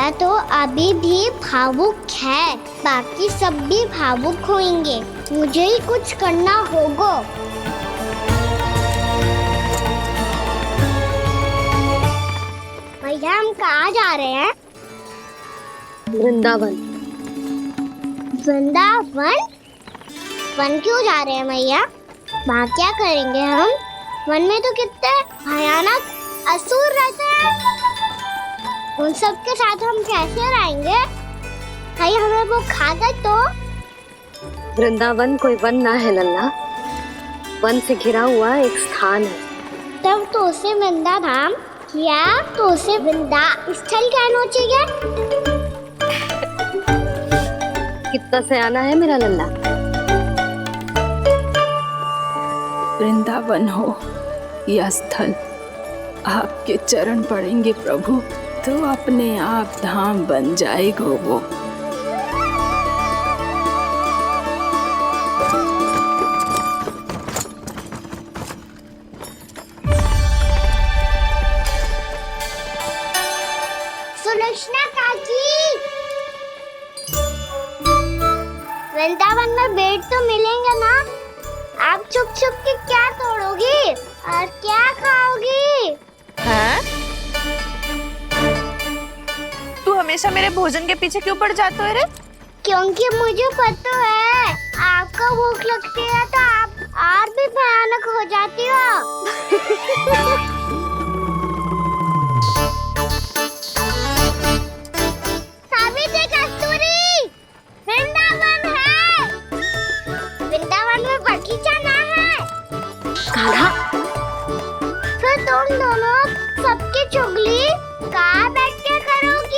मैया तो अभी भी भावुक है, बाकी सब भी भावुक होंगे। मुझे ही कुछ करना होगा। भैया हम कहाँ जा रहे हैं? वृंदावन। वृंदावन? वन क्यों जा रहे हैं मैया? वहाँ क्या करेंगे हम? वन में तो कितने भयानक असुर रहते हैं। उन सब के साथ हम कैसे रहेंगे? कहीं हमें वो खा गए तो? वृंदावन कोई वन ना है लल्ला, वन से घिरा हुआ एक स्थान है। तब तो उसे वृंदा धाम या तो उसे वृंदा स्थल कहना चाहिए। कितना सयाना है मेरा लल्ला। वृंदावन हो या स्थल, आपके चरण पड़ेंगे प्रभु तो अपने आप धाम बन जाएगा वो। सुलक्षणा काकी, वृंदावन में बेट तो मिलेंगे ना? आप छुप छुप के क्या तोड़ोगी और क्या खाओगी? हाँ? तू हमेशा मेरे भोजन के पीछे क्यों पड़ जाते हो रे? क्योंकि मुझे पता है आपको भूख लगती है तो आप और भी भयानक हो जाती हो। सावित्री, कस्तूरी, वृंदावन है। वृंदावन में बगीचा ना है। कान्हा, फिर तुम दोनों सबकी चुगली कहाँ बैठ के करोगी?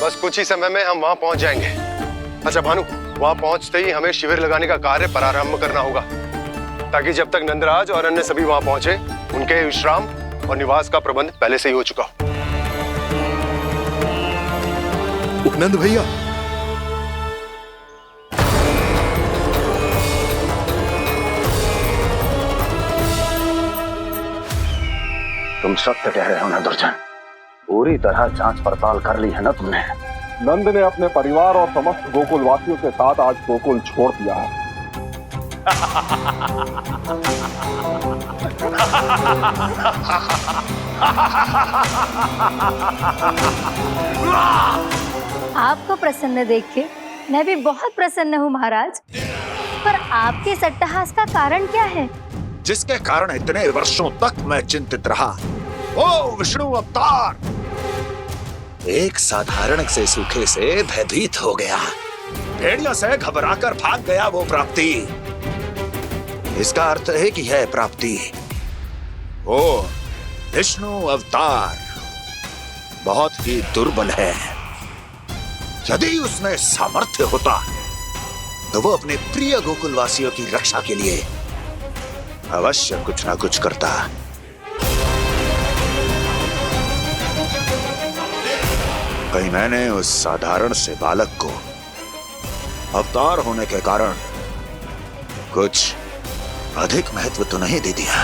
बस कुछ ही समय में हम वहां पहुंच जाएंगे। अच्छा भानु, वहां पहुंचते ही हमें शिविर लगाने का कार्य प्रारंभ करना होगा, ताकि जब तक नंदराज और अन्य सभी वहां पहुंचे उनके विश्राम और निवास का प्रबंध पहले से ही हो चुका हो। नंद भैया, तुम सत्य कह रहे हो ना दुर्जन? पूरी तरह जांच पड़ताल कर ली है ना तुमने? नंद ने अपने परिवार और समस्त गोकुल वासियों के साथ आज गोकुल छोड़ दिया है। आपको प्रसन्न देख के मैं भी बहुत प्रसन्न हूँ महाराज। पर आपके इस अट्टहास का कारण क्या है? जिसके कारण इतने वर्षों तक मैं चिंतित रहा। ओ विष्णु अवतार! एक साधारण से सूखे से भयभीत हो गया, भेड़ियों से घबराकर भाग गया वो प्राप्ति। इसका अर्थ है कि यह प्राप्ति वो विष्णु अवतार बहुत ही दुर्बल है। यदि उसमें सामर्थ्य होता तो वो अपने प्रिय गोकुलवासियों की रक्षा के लिए अवश्य कुछ ना कुछ करता। कहीं मैंने उस साधारण से बालक को अवतार होने के कारण कुछ अधिक महत्व तो नहीं दे दिया?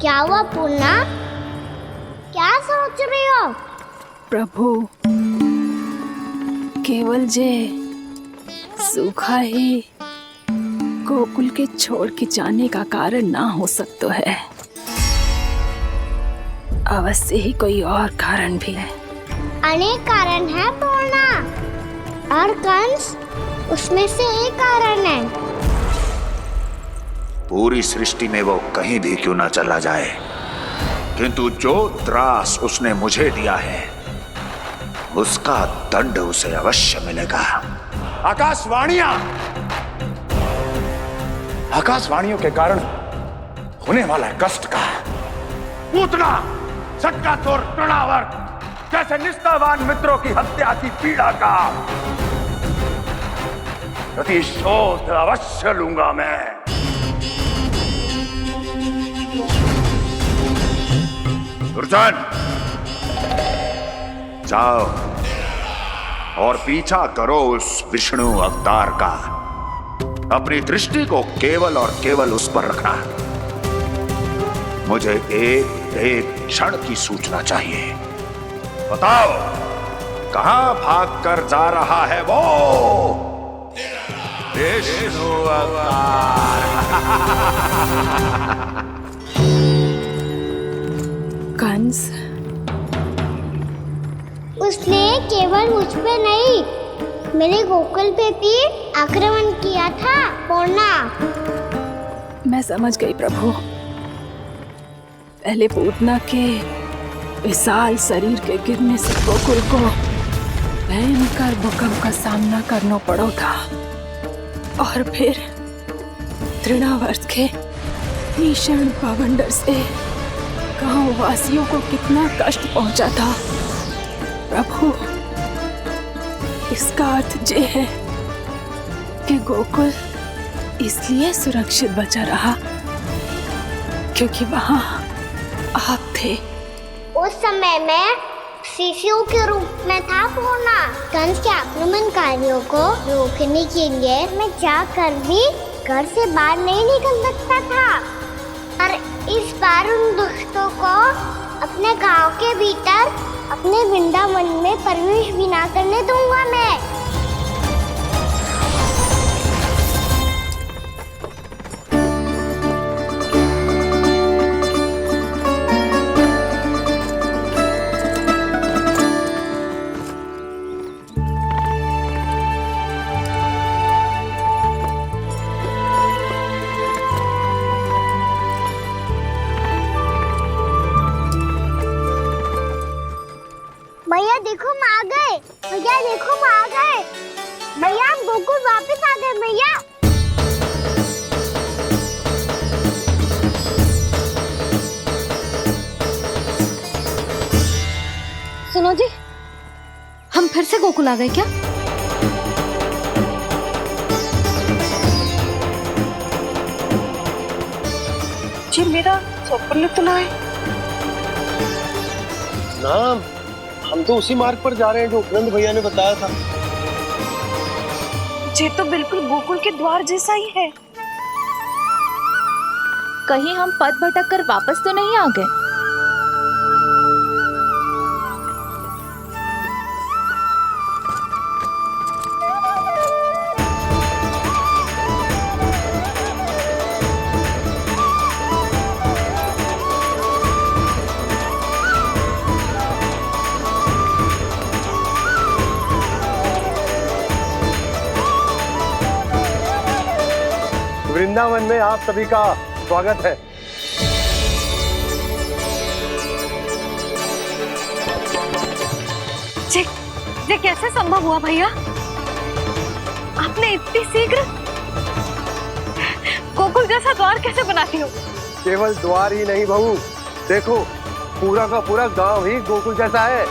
क्या हुआ पूर्णा? क्या सोच रही हो? प्रभु, केवल जे सूखा ही गोकुल के छोड़ के जाने का कारण ना हो सकता है, अवश्य ही कोई और कारण भी है। अनेक कारण है पूर्णा, और कंस उसमें से एक कारण है। पूरी सृष्टि में वो कहीं भी क्यों ना चला जाए, किंतु जो त्रास उसने मुझे दिया है उसका दंड उसे अवश्य मिलेगा। आकाशवाणियों के कारण होने वाला कष्ट का पूतना सटका चोर तृणावर्त जैसे निष्ठावान मित्रों की हत्या की पीड़ा का प्रतिशोध अवश्य लूंगा मैं। दुर्जन, जाओ और पीछा करो उस विष्णु अवतार का। अपनी दृष्टि को केवल और केवल उस पर रखना। मुझे एक क्षण की सूचना चाहिए। बताओ, कहां भागकर जा रहा है वो विष्णु अवतार? कंस, उसने केवल मुझ पे नहीं, मेरे गोकुल पे भी आक्रमण किया था पूर्णा। मैं समझ गई प्रभु। पहले पूतना के विशाल शरीर के गिरने से गोकुल को भयंकर भूकंप का सामना करना पड़ा था, और फिर तृणावर्त के भीषण पावंडर से गांव वासियों को कितना कष्ट पहुंचा था। प्रभु, इसका अर्थ ये है कि गोकुल इसलिए सुरक्षित बचा रहा क्योंकि वहां आप थे। उस समय मैं शिशु के रूप में था पूर्णा। कंस के आक्रमणकारियों को रोकने के लिए मैं जाकर भी घर से बाहर नहीं निकल सकता था, और इस बार उन दुष्टों को अपने गांव के भीतर, अपने वृंदावन में प्रवेश भी ना करने दूंगा मैं। भैया देखो हम आ गए, भैया देखो हम आ गए, भैया हम गोकुल वापस आ गए भैया। सुनो जी, हम फिर से गोकुल आ गए क्या? जी मेरा स्वप्न तो ना है। नाम, हम तो उसी मार्ग पर जा रहे हैं जो उपनंद भैया ने बताया था। ये तो बिल्कुल गोकुल के द्वार जैसा ही है। कहीं हम पथ भटक कर वापस तो नहीं आ गए? वृंदावन में आप सभी का स्वागत है। ये कैसे संभव हुआ भैया? आपने इतनी शीघ्र गोकुल जैसा द्वार कैसे बनाती हो? केवल द्वार ही नहीं बहू, देखो पूरा का पूरा गांव ही गोकुल जैसा है।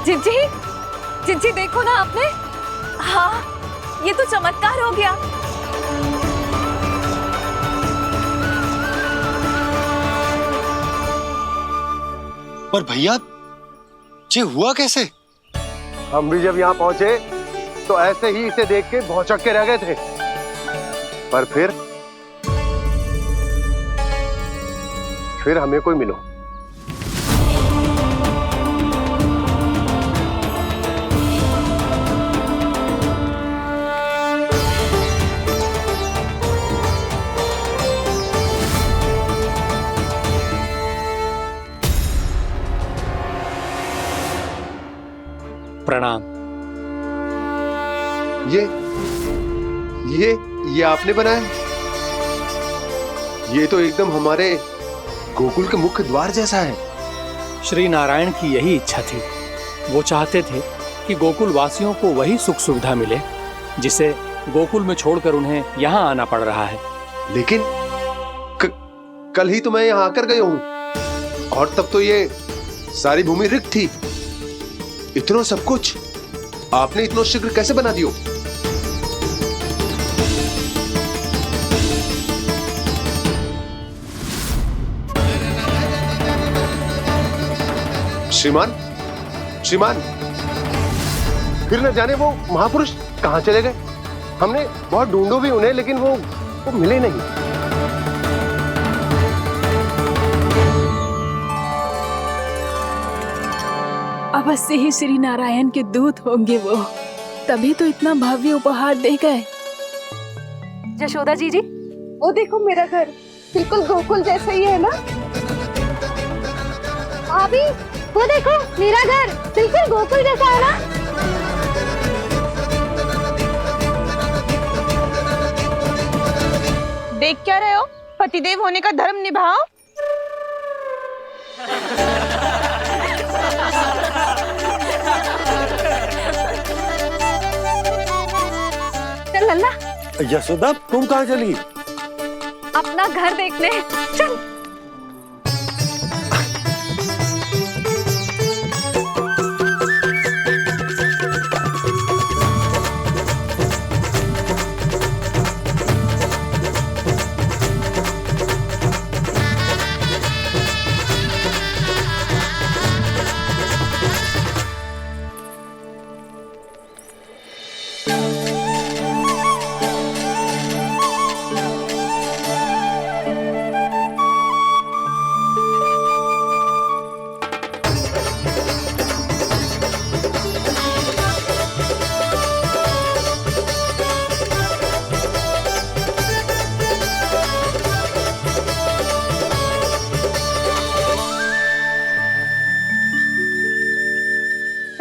जिज्जी देखो ना आपने। हाँ, ये तो चमत्कार हो गया। पर भैया, ये हुआ कैसे? हम भी जब यहाँ पहुंचे तो ऐसे ही इसे देख के भौचक के रह गए थे, पर फिर हमें कोई मिलो। प्रणाम। ये आपने बनाया? ये तो एकदम हमारे गोकुल के मुख्य द्वार जैसा है। श्री नारायण की यही इच्छा थी। वो चाहते थे कि गोकुल वासियों को वही सुख सुविधा मिले जिसे गोकुल में छोड़कर उन्हें यहाँ आना पड़ रहा है। लेकिन कल ही तो मैं यहाँ आकर गया हूँ और तब तो ये सारी भूमि रिक्त थी। इतना सब कुछ आपने इतना शीघ्र कैसे बना दियो? श्रीमान, श्रीमान, फिर न जाने वो महापुरुष कहां चले गए। हमने बहुत ढूंढो भी उन्हें, लेकिन वो मिले नहीं। अवश्य ही श्री नारायण के दूत होंगे वो, तभी तो इतना भव्य उपहार दे गए। यशोदा जी, वो देखो मेरा घर बिल्कुल गोकुल जैसा ही है ना। भाभी, वो देखो मेरा घर बिल्कुल गोकुल जैसा है ना। देख क्या रहे हो? पतिदेव होने का धर्म निभाओ। चल लल्ला, यशोदा, तुम कहाँ चली? अपना घर देखने चल।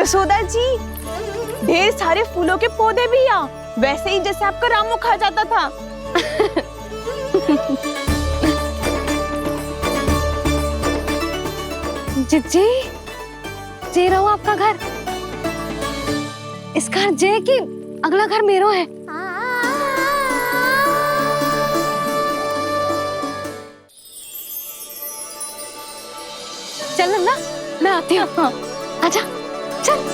यशोदा जी, ढेर सारे फूलों के पौधे भी यहाँ, वैसे ही जैसे आपका रामू खा जाता था। जिज्जी, जे रहो आपका घर। इस घर जे कि अगला घर मेरो है। चल नन्ना, मैं आती हूँ। आजा, चल।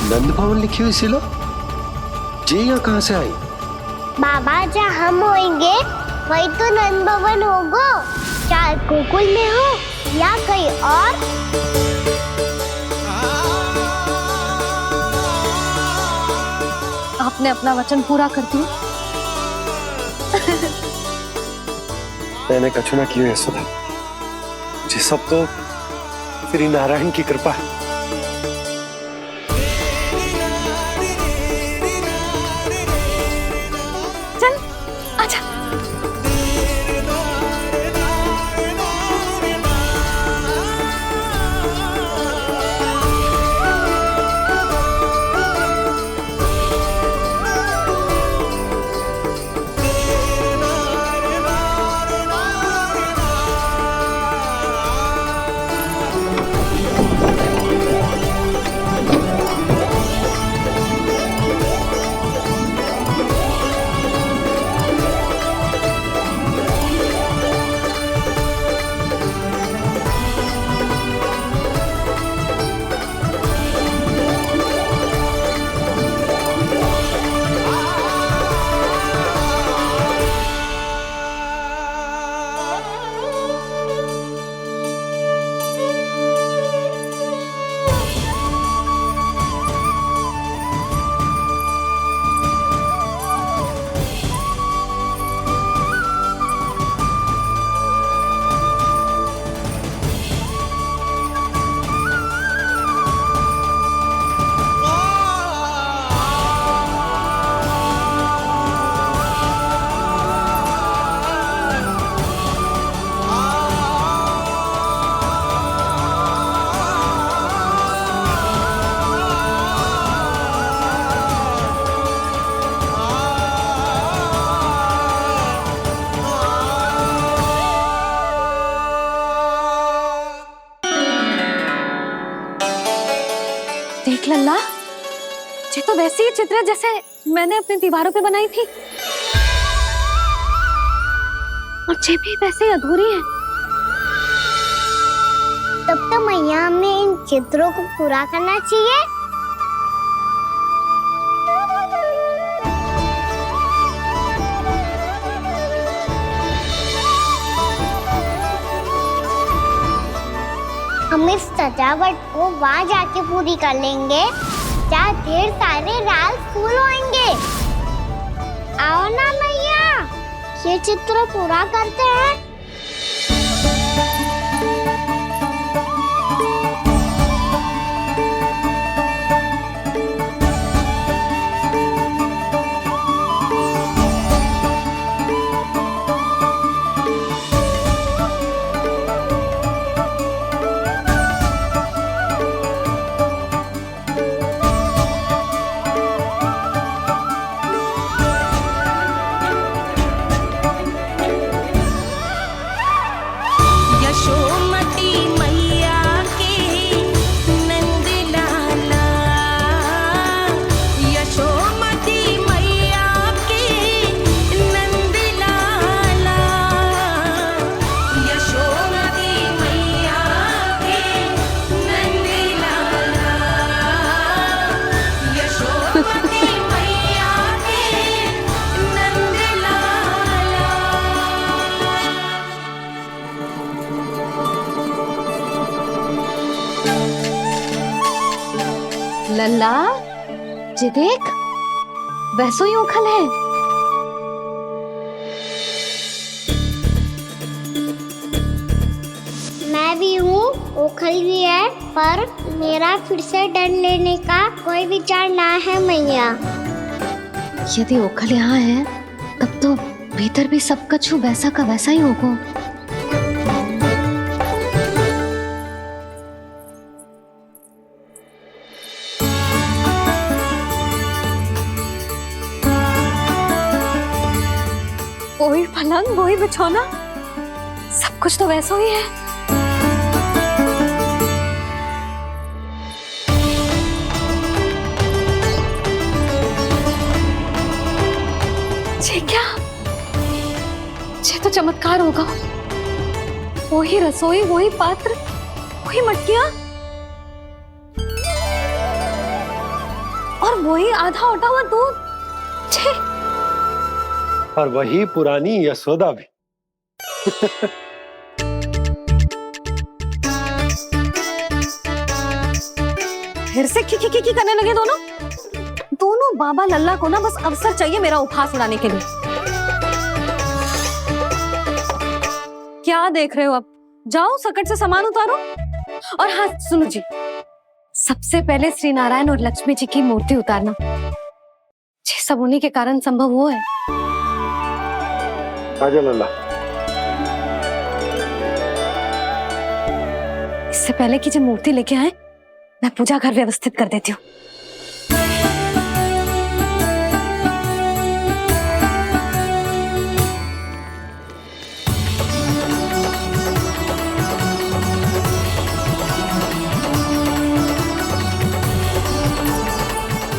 नंद भवन लिखी हुई सिलो, जी यहाँ कहाँ से आई? बाबा, जहाँ हम होंगे वही तो नंद भवन होगा। चाहे गोकुल में हो या कहीं और। आपने अपना वचन पूरा कर दिया। मैंने कछु ना किया यशोदा, जी सब तो श्री नारायण की कृपा है। देख लल्ला, ये तो वैसी ही चित्र है जैसे मैंने अपनी दीवारों पे बनाई थी, और ये भी वैसे ही अधूरी है। तब तो मैया हमें इन चित्रों को पूरा करना चाहिए। हम इस सजावट को वहाँ जाके पूरी कर लेंगे जहाँ ढेर सारे लाल फूल होंगे। आओ ना मैया, ये चित्र पूरा करते हैं। लल्ला, ये देख, वैसो ही उखल है। मैं भी हूँ, ओखल भी है, पर मेरा फिर से डर लेने का कोई विचार ना है मैया। यदि ओखल यहाँ है, तब तो भीतर भी सब कछु वैसा का वैसा ही होगा। वही पलंग, वही बिछौना, सब कुछ तो वैसा ही है। ये क्या? ये तो चमत्कार होगा। वही रसोई, वही पात्र, वही मटकियां, और वही आधा उटा हुआ दूध। छे! और वही पुरानी यशोदा भी। फिर से खी करने लगे दोनों। दोनों बाबा लल्ला को ना बस अवसर चाहिए मेरा उपहास उड़ाने के लिए। क्या देख रहे हो? अब जाओ, सकट से सामान उतारो। और हाँ सुनो जी, सबसे पहले श्री नारायण और लक्ष्मी जी की मूर्ति उतारना। ये सब उन्हीं के कारण संभव हुआ है। आजा लल्ला। इससे पहले कि जो मूर्ति लेके आए, मैं पूजा घर व्यवस्थित कर देती हूँ।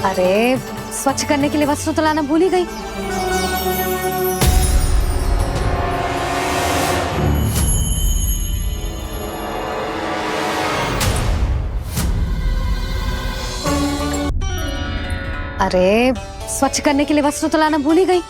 अरे, स्वच्छ करने के लिए वस्त्र तो लाना भूल ही गई। अरे, स्वच्छ करने के लिए वस्त्र तो लाना भूल ही गई।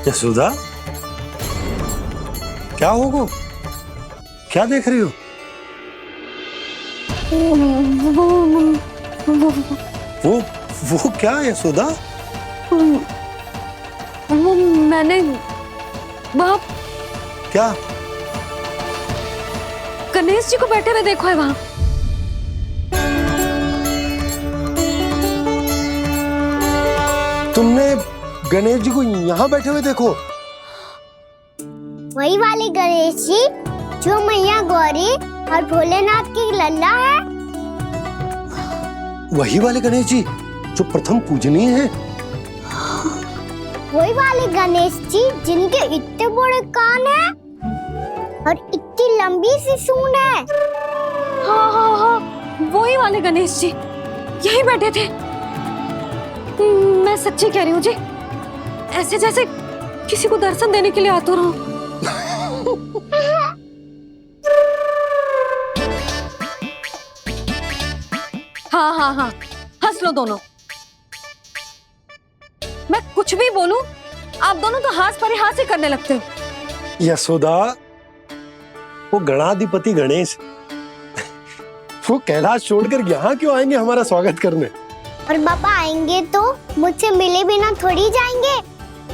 यशोदा, क्या होगा? क्या देख रही हो? वो क्या यशोदा? वो मैंने बाप। क्या? गणेश जी को बैठे हुए देखो है वहां। तुमने गणेश जी को यहाँ बैठे हुए देखो? वही वाले गणेश जी जो मैया गौरी और भोलेनाथ की लल्ला है। वही वाले गणेश जी जो प्रथम पूजनीय हैं? वही वाले गणेश जी जिनके इतने बड़े कान हैं और इतनी लंबी सी सूंड है। हाँ हाँ हाँ, वही वाले गणेश जी यही बैठे थे। मैं सच्ची कह रही हूँ जी, ऐसे जैसे किसी को दर्शन देने के लिए आतुर हूँ। हाँ हाँ हाँ, हंस लो दोनों। मैं कुछ भी बोलूं, आप दोनों तो हाथ पर हाथ ही करने लगते हो। यशोदा, वो गणाधिपति गणेश वो कैलाश छोड़कर यहाँ क्यों आएंगे हमारा स्वागत करने? और पापा आएंगे तो मुझसे मिले बिना थोड़ी जाएंगे।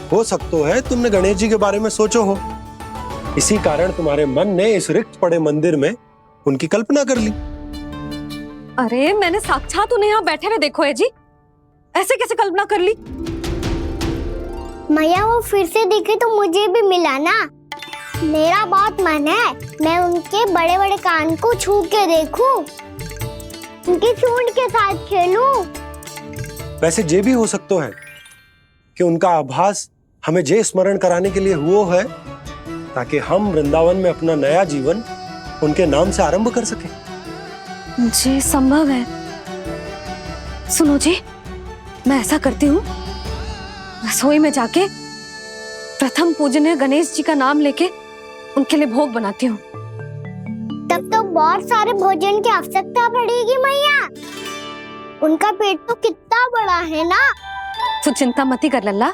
हो सकता है तुमने गणेश जी के बारे में सोचो हो, इसी कारण तुम्हारे मन ने इस रिक्त पड़े मंदिर में उनकी कल्पना कर ली। अरे मैंने साक्षात उन्हें यहाँ बैठे हुए देखो है जी, ऐसे कैसे कल्पना कर ली? मैया वो फिर से दिखे तो मुझे भी मिला ना। मेरा बहुत मन है मैं उनके बड़े बड़े कान को छू के देखूं, उनकी सूंड के साथ खेलूं। वैसे ये भी हो सकता है कि उनका आभास हमें जे स्मरण कराने के लिए हुआ है ताकि हम वृंदावन में अपना नया जीवन उनके नाम से आरंभ कर सके। जी संभव है। सुनो जी, मैं ऐसा करती हूँ, रसोई में जाके प्रथम पूजनीय गणेश जी का नाम लेके उनके लिए भोग बनाती हूँ। तब तो बहुत सारे भोजन की आवश्यकता पड़ेगी मैया, उनका पेट तो कितना बड़ा है ना। तू चिंता मत कर लल्ला,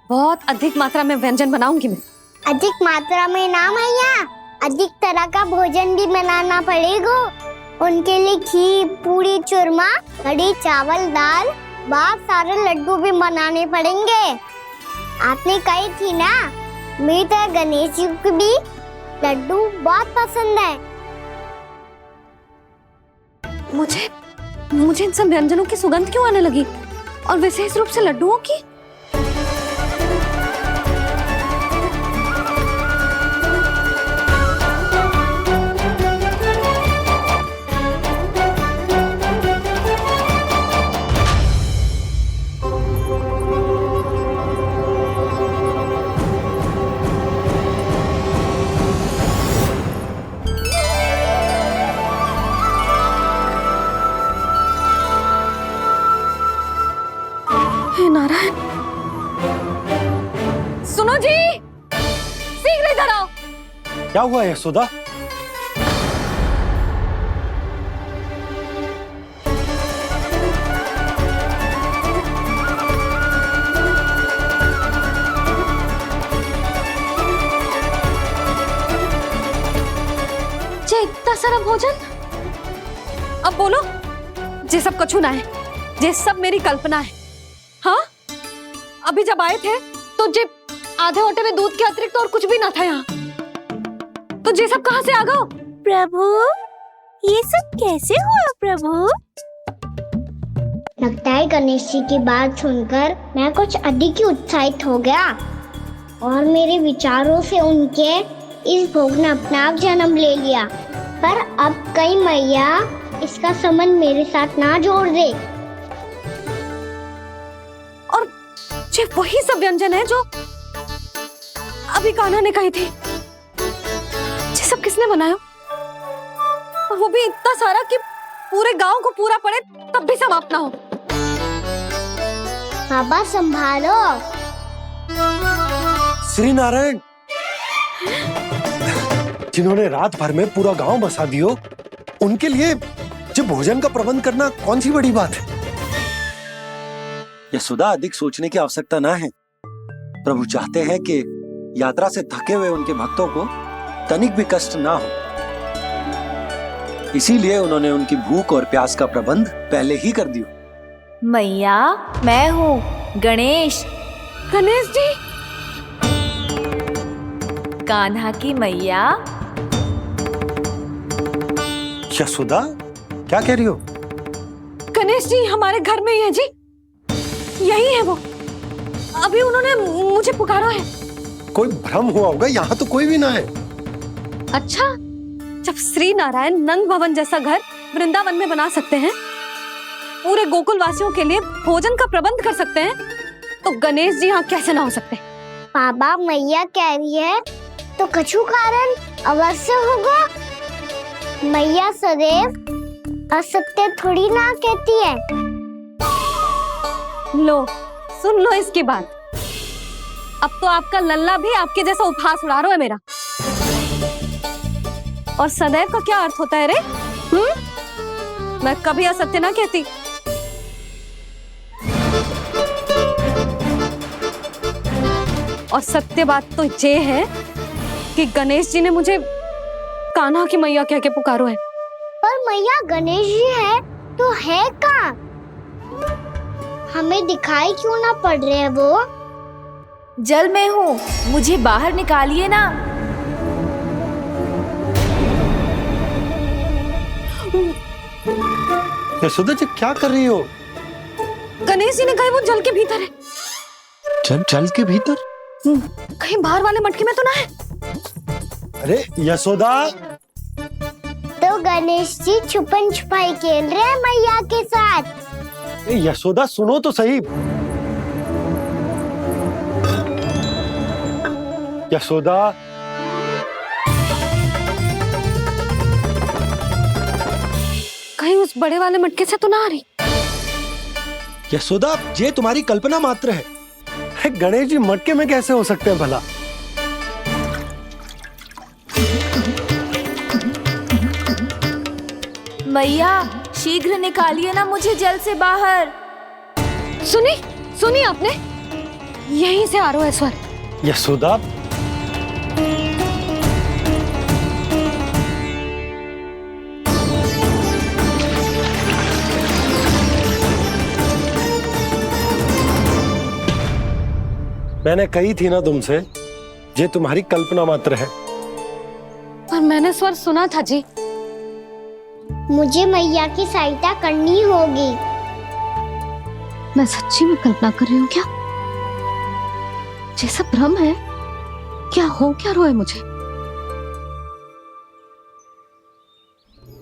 बहुत अधिक मात्रा में व्यंजन बनाऊंगी मैं। अधिक मात्रा में ना मैया, अधिक तरह का भोजन भी बनाना पड़ेगा। उनके लिए खीर, पूरी, चूरमा, कढ़ी, चावल, दाल, बहुत सारे लड्डू भी बनाने पड़ेंगे। आपने कही थी ना, मेरी तरह गणेश जी को भी लड्डू बहुत पसंद है। मुझे इन सब व्यंजनों की सुगंध क्यों आने लगी, और विशेष रूप से लड्डुओं की? हे नारायण, सुनो जी, शीघ्र इधर आओ। क्या हुआ यशोदा? जे इतना सारा भोजन, अब बोलो, जे सब कछु ना है, जे सब मेरी कल्पना है। हाँ, अभी जब आए थे तो जे आधे ओटे में दूध के अतिरिक्त और कुछ भी ना था यहाँ, तो जे सब कहाँ से आ गए? प्रभु, ये सब कैसे हुआ प्रभु? लगता है गणेश जी की बात सुनकर मैं कुछ अधिक ही उत्साहित हो गया और मेरे विचारों से उनके इस भोग ने अपना आप जन्म ले लिया। पर अब कहीं मैया इसका संबंध मेरे साथ ना जोड़ दे। और ये वही सब व्यंजन है जो अभी कान्हा ने कही थी। ये सब किसने बनाया? और वो भी इतना सारा कि पूरे गांव को पूरा पड़े तब भी समाप्त ना हो। बाबा संभालो। श्री नारायण, जिन्होंने रात भर में पूरा गांव बसा दियो, उनके लिए जो भोजन का प्रबंध करना कौन सी बड़ी बात है? यशोदा, अधिक सोचने की आवश्यकता ना है। प्रभु चाहते हैं कि यात्रा से थके हुए उनके भक्तों को तनिक भी कष्ट ना हो, इसीलिए उन्होंने उनकी भूख और प्यास का प्रबंध पहले ही कर दिया। मैया, मैं हूँ गणेश। गणेश जी, कान्हा की मैया। यशोदा, क्या कह रही हो? गणेश जी हमारे घर में ही है जी, यही है वो। अभी उन्होंने मुझे पुकारा है। कोई भ्रम हुआ होगा, यहाँ तो कोई भी ना है। अच्छा, जब श्री नारायण नंद भवन जैसा घर वृंदावन में बना सकते हैं, पूरे गोकुल वासियों के लिए भोजन का प्रबंध कर सकते हैं, तो गणेश जी यहाँ कैसे ना हो सकते? बाबा मैया कह रही है तो कछु कारण अवश्य होगा। मैया सदैव असत्य थोड़ी ना कहती है। लो सुन लो इसकी बात। अब तो आपका लल्ला भी आपके जैसा उपहास उड़ा रहा है मेरा। और सदैव का क्या अर्थ होता है रे? मैं कभी असत्य ना कहती। और सत्य बात तो ये है कि गणेश जी ने मुझे कान्हा की मैया कह के पुकारो है। पर मैया गणेश जी है तो है कहाँ? हमें दिखाई क्यों ना पड़ रहे हैं वो? जल में हूँ, मुझे बाहर निकालिए ना। यशोदा जी क्या कर रही हो? गणेश जी ने कहा वो जल के भीतर है। जल के भीतर? कहीं बाहर वाले मटके में तो ना है? अरे यशोदा, तो गणेश जी छुपन छुपाई खेल रहे हैं मैया के साथ। यशोदा सुनो तो सही। यशोदा, कहीं उस बड़े वाले मटके से तो ना आ रही? यशोदा, ये तुम्हारी कल्पना मात्र है। गणेश जी मटके में कैसे हो सकते हैं भला? मैया शीघ्र निकालिए ना मुझे जल से बाहर। सुनी आपने? यहीं से आ रहा है स्वर। यशोदा, मैंने कही थी ना तुमसे, ये तुम्हारी कल्पना मात्र है। पर मैंने स्वर सुना था जी। मुझे मैया की सहायता करनी होगी। मैं सच्ची में कल्पना कर रही हूँ क्या? ये सब भ्रम है क्या? हो क्या रहा है मुझे?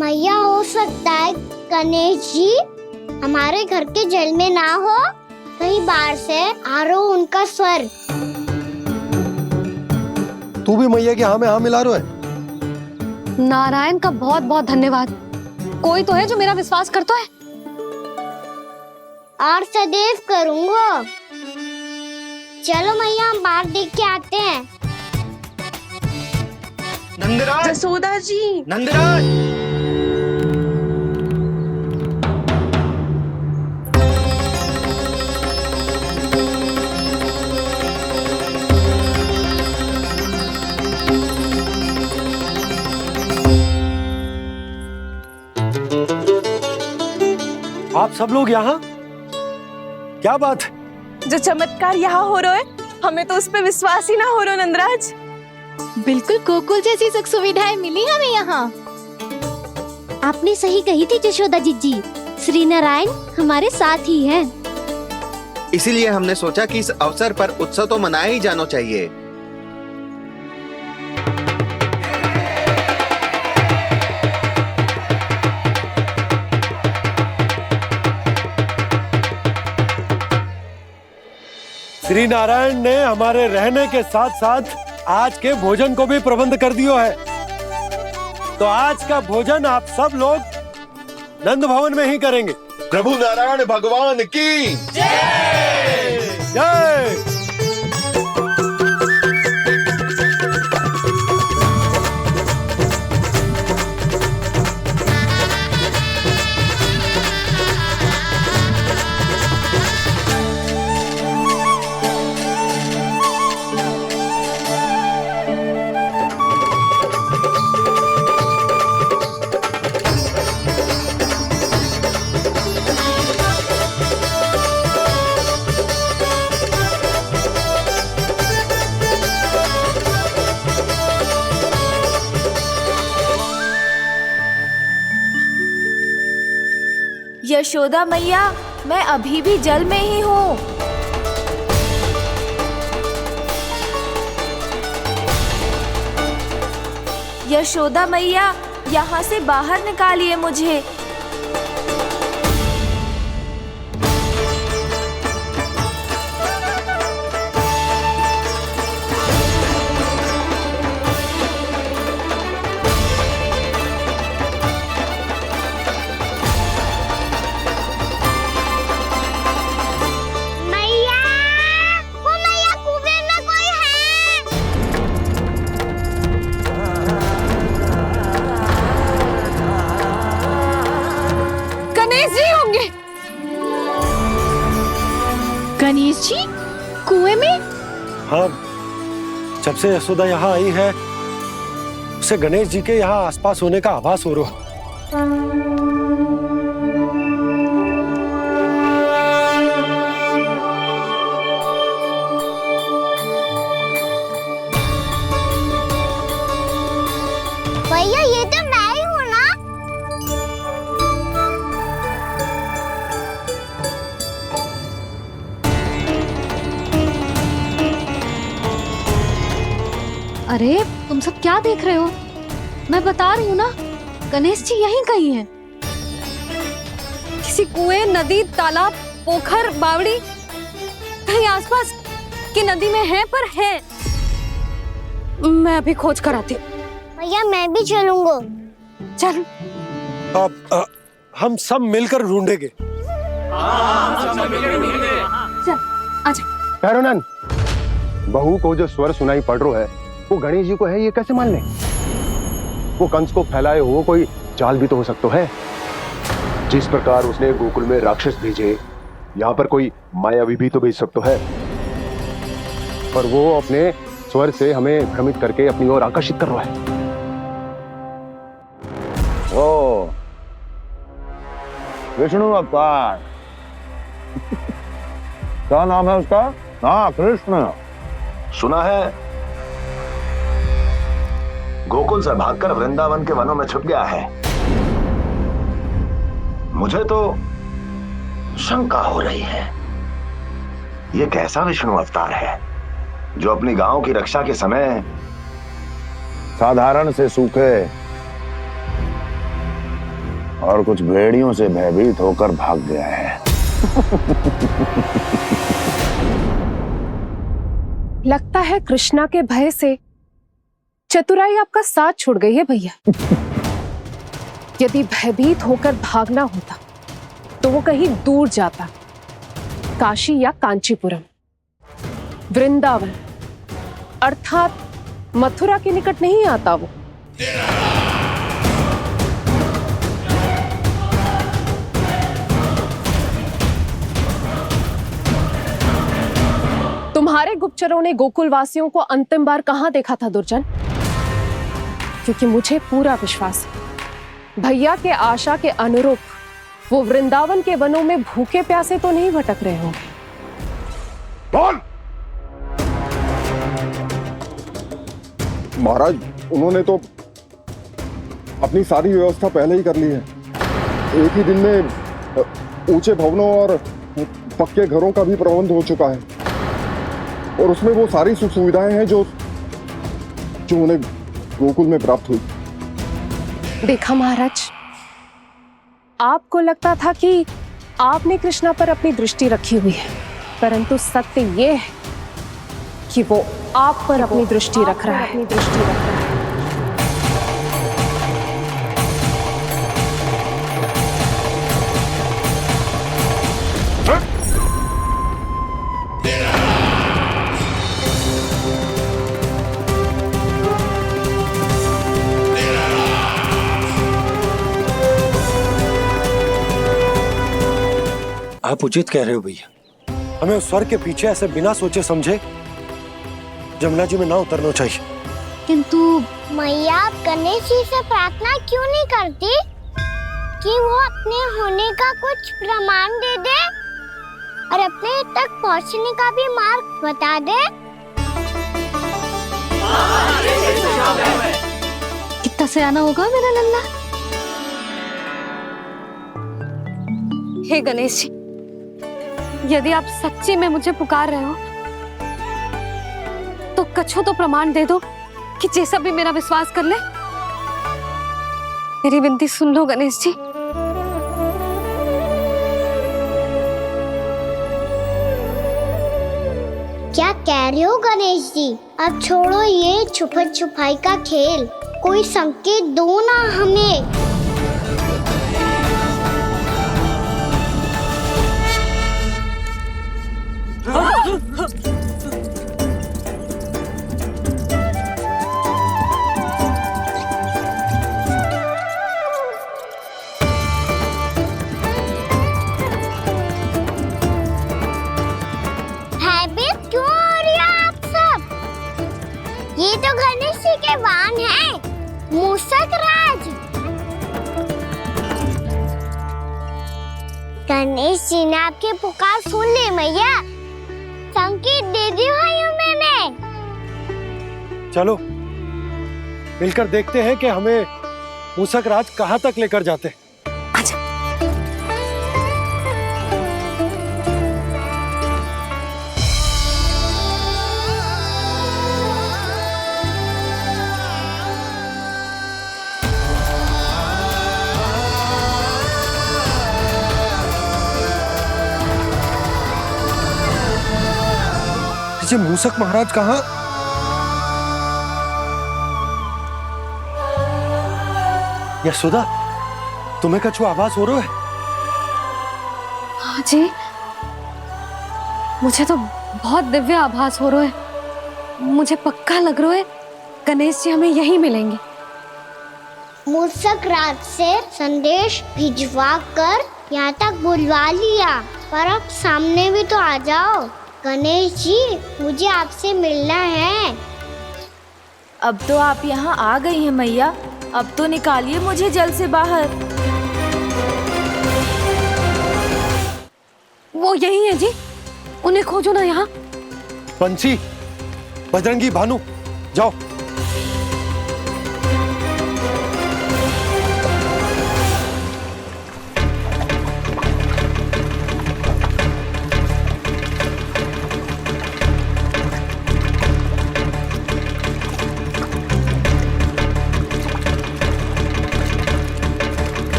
मैया हो सकता है गणेश जी हमारे घर के जल में ना हो, कहीं बाहर से आ रहा हो उनका स्वर। तू भी मैया के हाँ में हाँ मिला रहा है। नारायण का बहुत बहुत धन्यवाद। कोई तो है जो मेरा विश्वास करता है। और सदैव करूंगा। चलो मैया हम बाहर देख के आते हैं। नंदराज, जसोदा जी, नंदराज, आप सब लोग यहाँ? क्या बात है? जो चमत्कार यहाँ हो रहा है, हमें तो उस पे विश्वास ही ना हो रहा नंदराज। बिल्कुल गोकुल जैसी सुख सुविधाएं मिली हमें यहाँ। आपने सही कही थी यशोदा जी, श्री नारायण हमारे साथ ही हैं। इसीलिए हमने सोचा कि इस अवसर पर उत्सव तो मनाया ही जाना चाहिए। श्री नारायण ने हमारे रहने के साथ साथ आज के भोजन को भी प्रबंध कर दियो है। तो आज का भोजन आप सब लोग नंद भवन में ही करेंगे। प्रभु नारायण भगवान की जय जय। यशोदा मैया, मैं अभी भी जल में ही हूँ। यशोदा मैया, यहाँ से बाहर निकालिए मुझे। गणेश जी कुएं में? हाँ, जब से यशोदा यहाँ आई है उसे गणेश जी के यहाँ आसपास होने का आभास हो रहा। भैया ये तो मैं ही हूँ ना? अरे तुम सब क्या देख रहे हो? मैं बता रही हूँ ना, गणेश जी यहीं कहीं हैं। किसी कुएं, नदी, तालाब, पोखर, बावड़ी, कहीं आसपास की नदी में है, पर है। मैं अभी खोज कर आती हूँ। भैया मैं भी चलूंगा। चल। अब हम सब मिलकर ढूंढेंगे। चल आजा। भैरवनंद, बहू को जो स्वर सुनाई पड़ रहा है वो गणेश जी को है, ये कैसे मान ले? वो कंस को फैलाए हुए कोई चाल भी तो हो सकता है। जिस प्रकार उसने गोकुल में राक्षस भेजे, यहाँ पर कोई मायावी भी तो भेज सकता है। पर वो अपने स्वर से हमें भ्रमित करके अपनी ओर आकर्षित कर रहा है। ओ विष्णु अवतार। क्या नाम है उसका? हाँ, कृष्ण। सुना है गोकुल से भागकर वृंदावन के वनों में छुप गया है। मुझे तो शंका हो रही है, ये कैसा विष्णु अवतार है जो अपनी गांव की रक्षा के समय साधारण से सूखे और कुछ भेड़ियों से भयभीत होकर भाग गया है। लगता है कृष्णा के भय से चतुराई आपका साथ छोड़ गई है भैया। यदि भयभीत होकर भागना होता तो वो कहीं दूर जाता, काशी या कांचीपुरम, वृंदावन अर्थात मथुरा के निकट नहीं आता वो। तुम्हारे गुप्तचरों ने गोकुल वासियों को अंतिम बार कहां देखा था दुर्जन? क्योंकि मुझे पूरा विश्वास है भैया के आशा के अनुरूप वो वृंदावन के वनों में भूखे प्यासे तो नहीं भटक रहे होंगे। बोल! महाराज, उन्होंने तो अपनी सारी व्यवस्था पहले ही कर ली है। एक ही दिन में ऊंचे भवनों और पक्के घरों का भी प्रबंध हो चुका है और उसमें वो सारी सुख सुविधाएं हैं जो उन्हें गोकुल में प्राप्त हुई। देखा महाराज, आपको लगता था कि आपने कृष्णा पर अपनी दृष्टि रखी हुई है, परंतु सत्य ये है कि वो आप पर अपनी दृष्टि रख रहा है। आप उचित कह रहे हो भैया, हमें उस स्वर के पीछे ऐसे बिना सोचे समझे जमुना जी में ना उतरना चाहिए। किंतु मैया, आप गणेश जी से प्रार्थना क्यों नहीं करती कि वो अपने होने का कुछ प्रमाण दे दे और अपने तक पहुंचने का भी मार्ग बता दे? कितना सयाना होगा मेरा लल्ला। हे गणेश जी, यदि आप सच्ची में मुझे पुकार रहे हो तो कछु तो प्रमाण दे दो कि जैसा भी मेरा विश्वास कर ले। मेरी विनती सुन लो गणेश जी। क्या कह रहे हो गणेश जी? अब छोड़ो ये छुपन छुपाई का खेल, कोई संकेत दो ना हमें। भयभीत क्यों हो रही हो आप सब? ये तो गणेश जी के वाहन हैं, मूषक राज। गणेश जी ने आपकी पुकार सुन ली मैया, संकेत दे दी भाइयों मैंने। चलो मिलकर देखते हैं कि हमें मूषक राज कहाँ तक लेकर जाते हैं। ये मूषक महाराज कहाँ? यशोदा, तुम्हें कछु आभास हो रहा है? हाँ जी, मुझे तो बहुत दिव्य आभास हो रहा है। मुझे पक्का लग रहा है गणेश जी हमें यहीं मिलेंगे। मूषक राज से संदेश भिजवा कर यहाँ तक बुलवा लिया, पर अब सामने भी तो आ जाओ। गणेश जी, मुझे आपसे मिलना है। अब तो आप यहाँ आ गई हैं मैया, अब तो निकालिए मुझे जल से बाहर। वो यही है जी, उन्हें खोजो ना यहाँ। बंसी, बजरंगी, भानु, जाओ।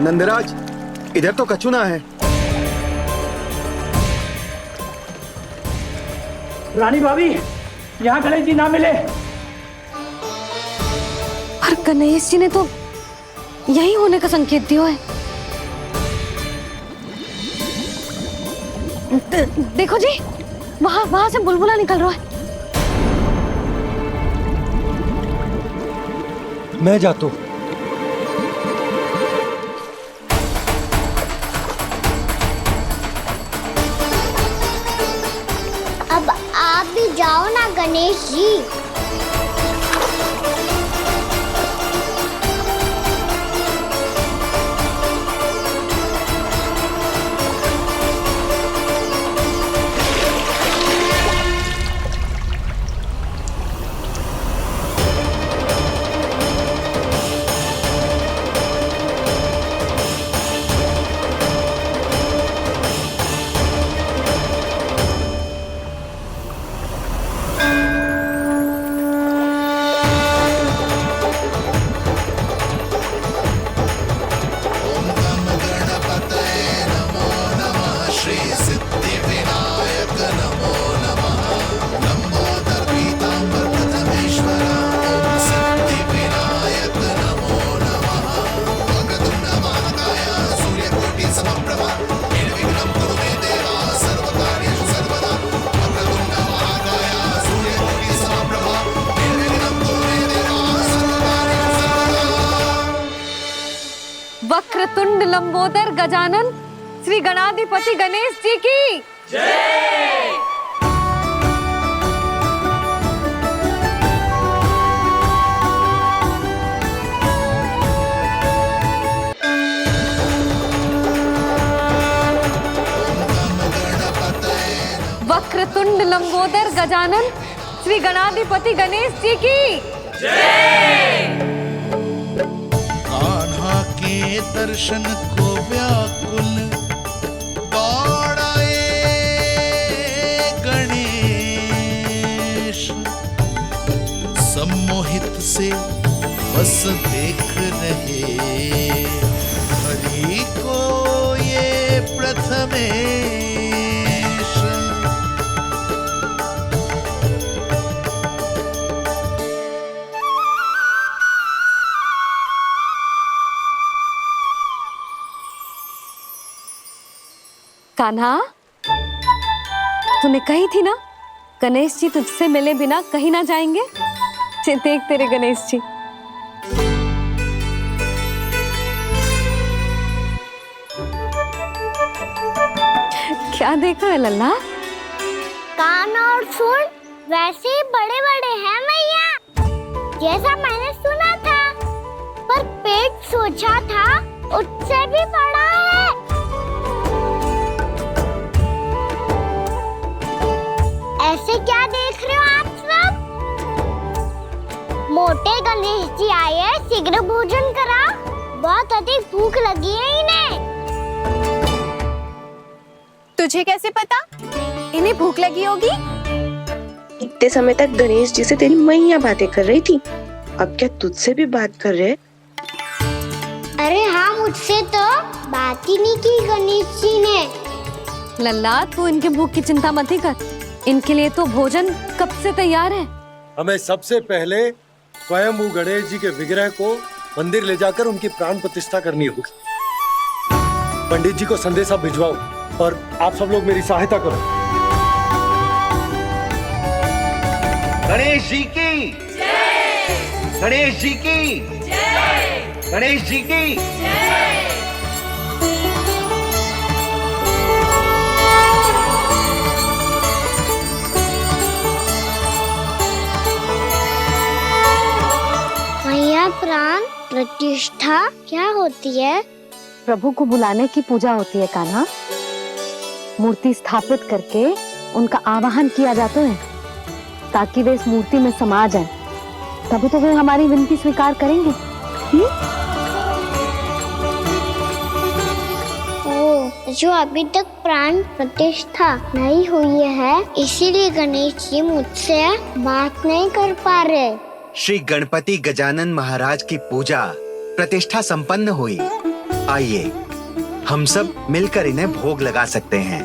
नंदराज, इधर तो कछु ना है। रानी भाभी, यहाँ गणेश जी ना मिले। पर गणेश जी ने तो यही होने का संकेत दिया है। देखो जी, वहां से बुलबुला निकल रहा है। मैं जाता हूँ। अब आप भी जाओ ना गणेश जी। वक्रतुंड लंबोदर गजानन श्री गणाधिपति गणेश जी की जय। वक्रतुंड लंबोदर गजानन श्री गणाधिपति गणेश जी की जय। कान्हा के दर्शन को व्याकुल दौड़ाए गणेश। सम्मोहित से बस देख रहे हरि को ये प्रथमेश। कान्हा, तूने कही थी ना गणेश जी तुझसे मिले बिना कहीं ना जाएंगे। देख तेरे गणेश जी। क्या देखा है लल्ला? कान और सुन वैसे ही बड़े बड़े हैं मैया, जैसा मैंने सुना था, पर पेट सोचा था उससे भी बड़ा है। ऐसे क्या देख रहे हो आप सब? मोटे गणेश जी आए, शीघ्र भोजन करा, बहुत अधिक भूख लगी है इन्हें। तुझे कैसे पता इन्हें भूख लगी होगी? इतने समय तक गणेश जी से तेरी मैया बातें कर रही थी, अब क्या तुझसे भी बात कर रहे? अरे हाँ, मुझसे तो बात ही नहीं की गणेश जी ने। लल्ला, तू इनके भूख की चिंता मत ही कर, इनके लिए तो भोजन कब से तैयार है। हमें सबसे पहले स्वयं गणेश जी के विग्रह को मंदिर ले जाकर उनकी प्राण प्रतिष्ठा करनी होगी। पंडित जी को संदेशा भिजवाओ और आप सब लोग मेरी सहायता करो। गणेश जी की जय! गणेश जी की जय! गणेश जी की जय! मैया, प्राण प्रतिष्ठा क्या होती है? प्रभु को बुलाने की पूजा होती है कान्हा। मूर्ति स्थापित करके उनका आवाहन किया जाता है ताकि वे इस मूर्ति में समा जाएं। तभी तो वे हमारी विनती स्वीकार करेंगे। जो अभी तक प्राण प्रतिष्ठा नहीं हुई है, इसीलिए गणेश जी मुझसे बात नहीं कर पा रहे। श्री गणपति गजानन महाराज की पूजा प्रतिष्ठा संपन्न हुई। आइए हम सब मिलकर इन्हें भोग लगा सकते हैं।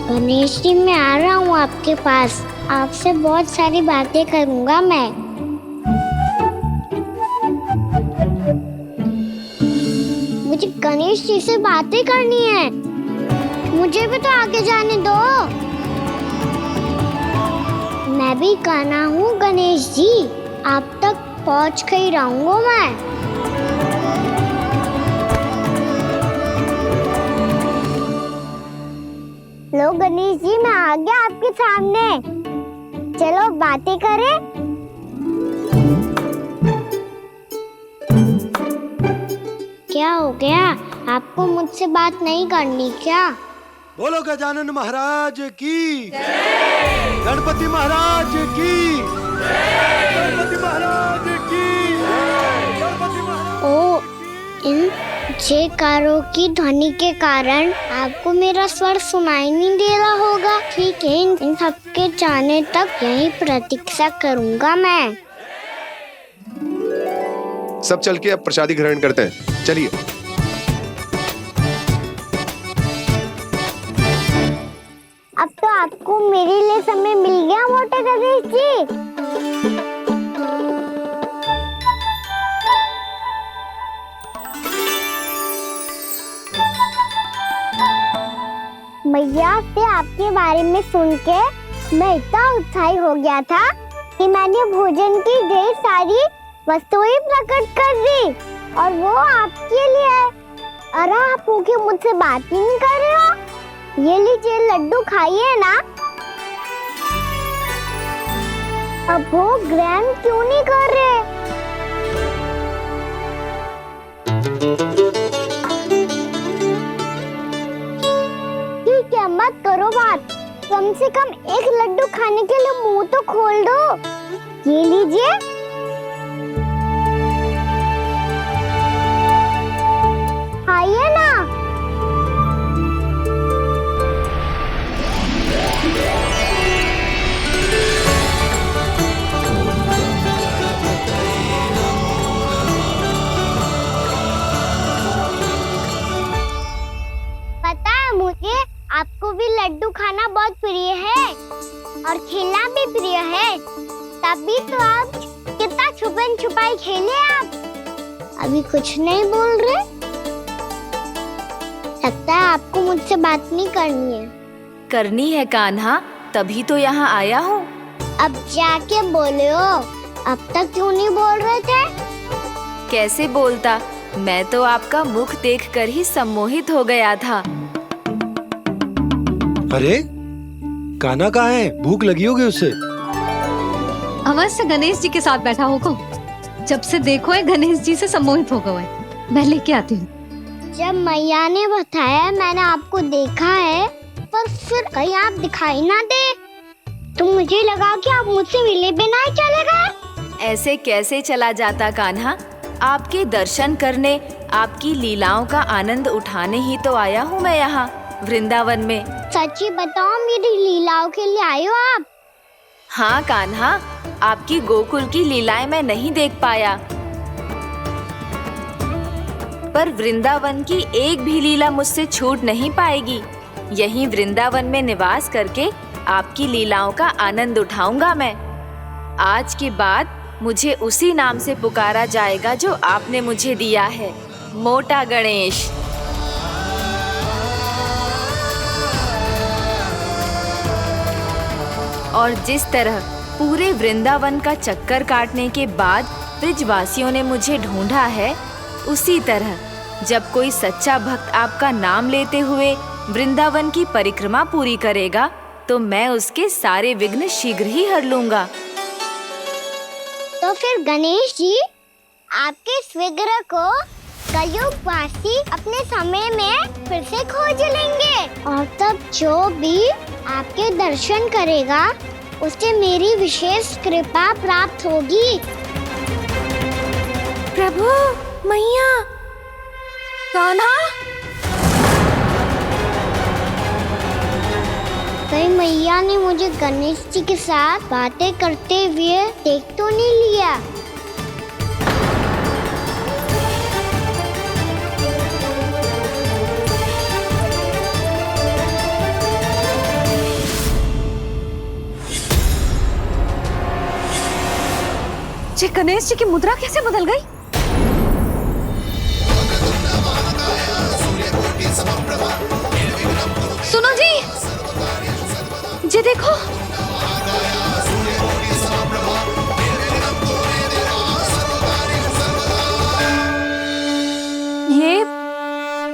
गणेश जी, मैं आ रहा हूँ आपके पास, आपसे बहुत सारी बातें करूँगा मैं। मुझे गणेश जी से बातें करनी है, मुझे भी तो आगे जाने दो। मैं भी कान्हा हूँ गणेश जी, आप तक पहुँच कर ही रहूँगा मैं। लो गणेश जी, मैं आ गया आपके सामने, चलो बातें करें। क्या हो गया, आपको मुझसे बात नहीं करनी क्या? बोलो गजानन महाराज की जय! गणपति महाराज की जय! गणपति महाराज की जय! गणपति महाराज। ओ, इन जयकारों की ध्वनि के कारण आपको मेरा स्वर सुनाई नहीं दे रहा होगा। ठीक है, इन सबके जाने तक यही प्रतीक्षा करूंगा मैं। सब चल के अब प्रसादी ग्रहण करते हैं, चलिए। अब तो आपको मेरे लिए समय मिल गया मोटे गणेश जी। मैया से आपके बारे में सुन के मैं इतना उत्साही हो गया था कि मैंने भोजन की ढेर सारी वस्तुएं प्रकट कर दी, और वो आपके लिए। अरे आप भूखे मुझसे बात ही नहीं कर रहे हो। ये लीजिए लड्डू, खाइए ना। अब वो ग्रहण क्यों नहीं कर रहे? कम से कम एक लड्डू खाने के लिए मुंह तो खोल दो। ये लीजिए। खाइए ना। पता है मुझे आपको भी लड्डू खाना बहुत प्रिय है और खेलना भी प्रिय है, तभी तो आप कितना छुपन छुपाई खेले। आप अभी कुछ नहीं बोल रहे। लगता है आपको मुझसे बात नहीं करनी है। करनी है कान्हा, तभी तो यहाँ आया हूँ। अब जाके बोले हो। अब तक क्यों नहीं बोल रहे थे? कैसे बोलता, मैं तो आपका मुख देखकर ही सम्मोहित हो गया था। अरे कान्हा कहाँ है? भूख लगी होगी उससे। अवश्य गणेश जी के साथ बैठा होगा। जब से देखो है गणेश जी से सम्मोहित हो गए। मैं लेके आती हूँ। जब मैया ने बताया मैंने आपको देखा है, पर फिर कहीं आप दिखाई ना दे तो मुझे लगा कि आप मुझसे मिले बिना ही चले गए। ऐसे कैसे चला जाता कान्हा, आपके दर्शन करने, आपकी लीलाओं का आनंद उठाने ही तो आया हूँ मैं यहाँ वृंदावन में। सच्ची बताओ, मेरी लीलाओं के लिए आए हो आप? हाँ कान्हा, आपकी गोकुल की लीलाएं मैं नहीं देख पाया, पर वृंदावन की एक भी लीला मुझसे छूट नहीं पाएगी। यहीं वृंदावन में निवास करके आपकी लीलाओं का आनंद उठाऊंगा मैं। आज के बाद मुझे उसी नाम से पुकारा जाएगा जो आपने मुझे दिया है, मोटा गणेश। और जिस तरह पूरे वृंदावन का चक्कर काटने के बाद ब्रिजवासियों ने मुझे ढूंढा है, उसी तरह जब कोई सच्चा भक्त आपका नाम लेते हुए वृंदावन की परिक्रमा पूरी करेगा, तो मैं उसके सारे विघ्न शीघ्र ही हर लूंगा। तो फिर गणेश जी, आपके इस विग्रह को कलयुगवासी अपने समय में फिर से खोज लेंगे, और तब जो भी आपके दर्शन करेगा उसे मेरी विशेष कृपा प्राप्त होगी। प्रभु, मैया, कान्हा। कहीं मैया ने मुझे गणेश जी के साथ बातें करते हुए देख तो नहीं लिया? जी गणेश जी की मुद्रा कैसे बदल गई? सुनो जी, जी देखो।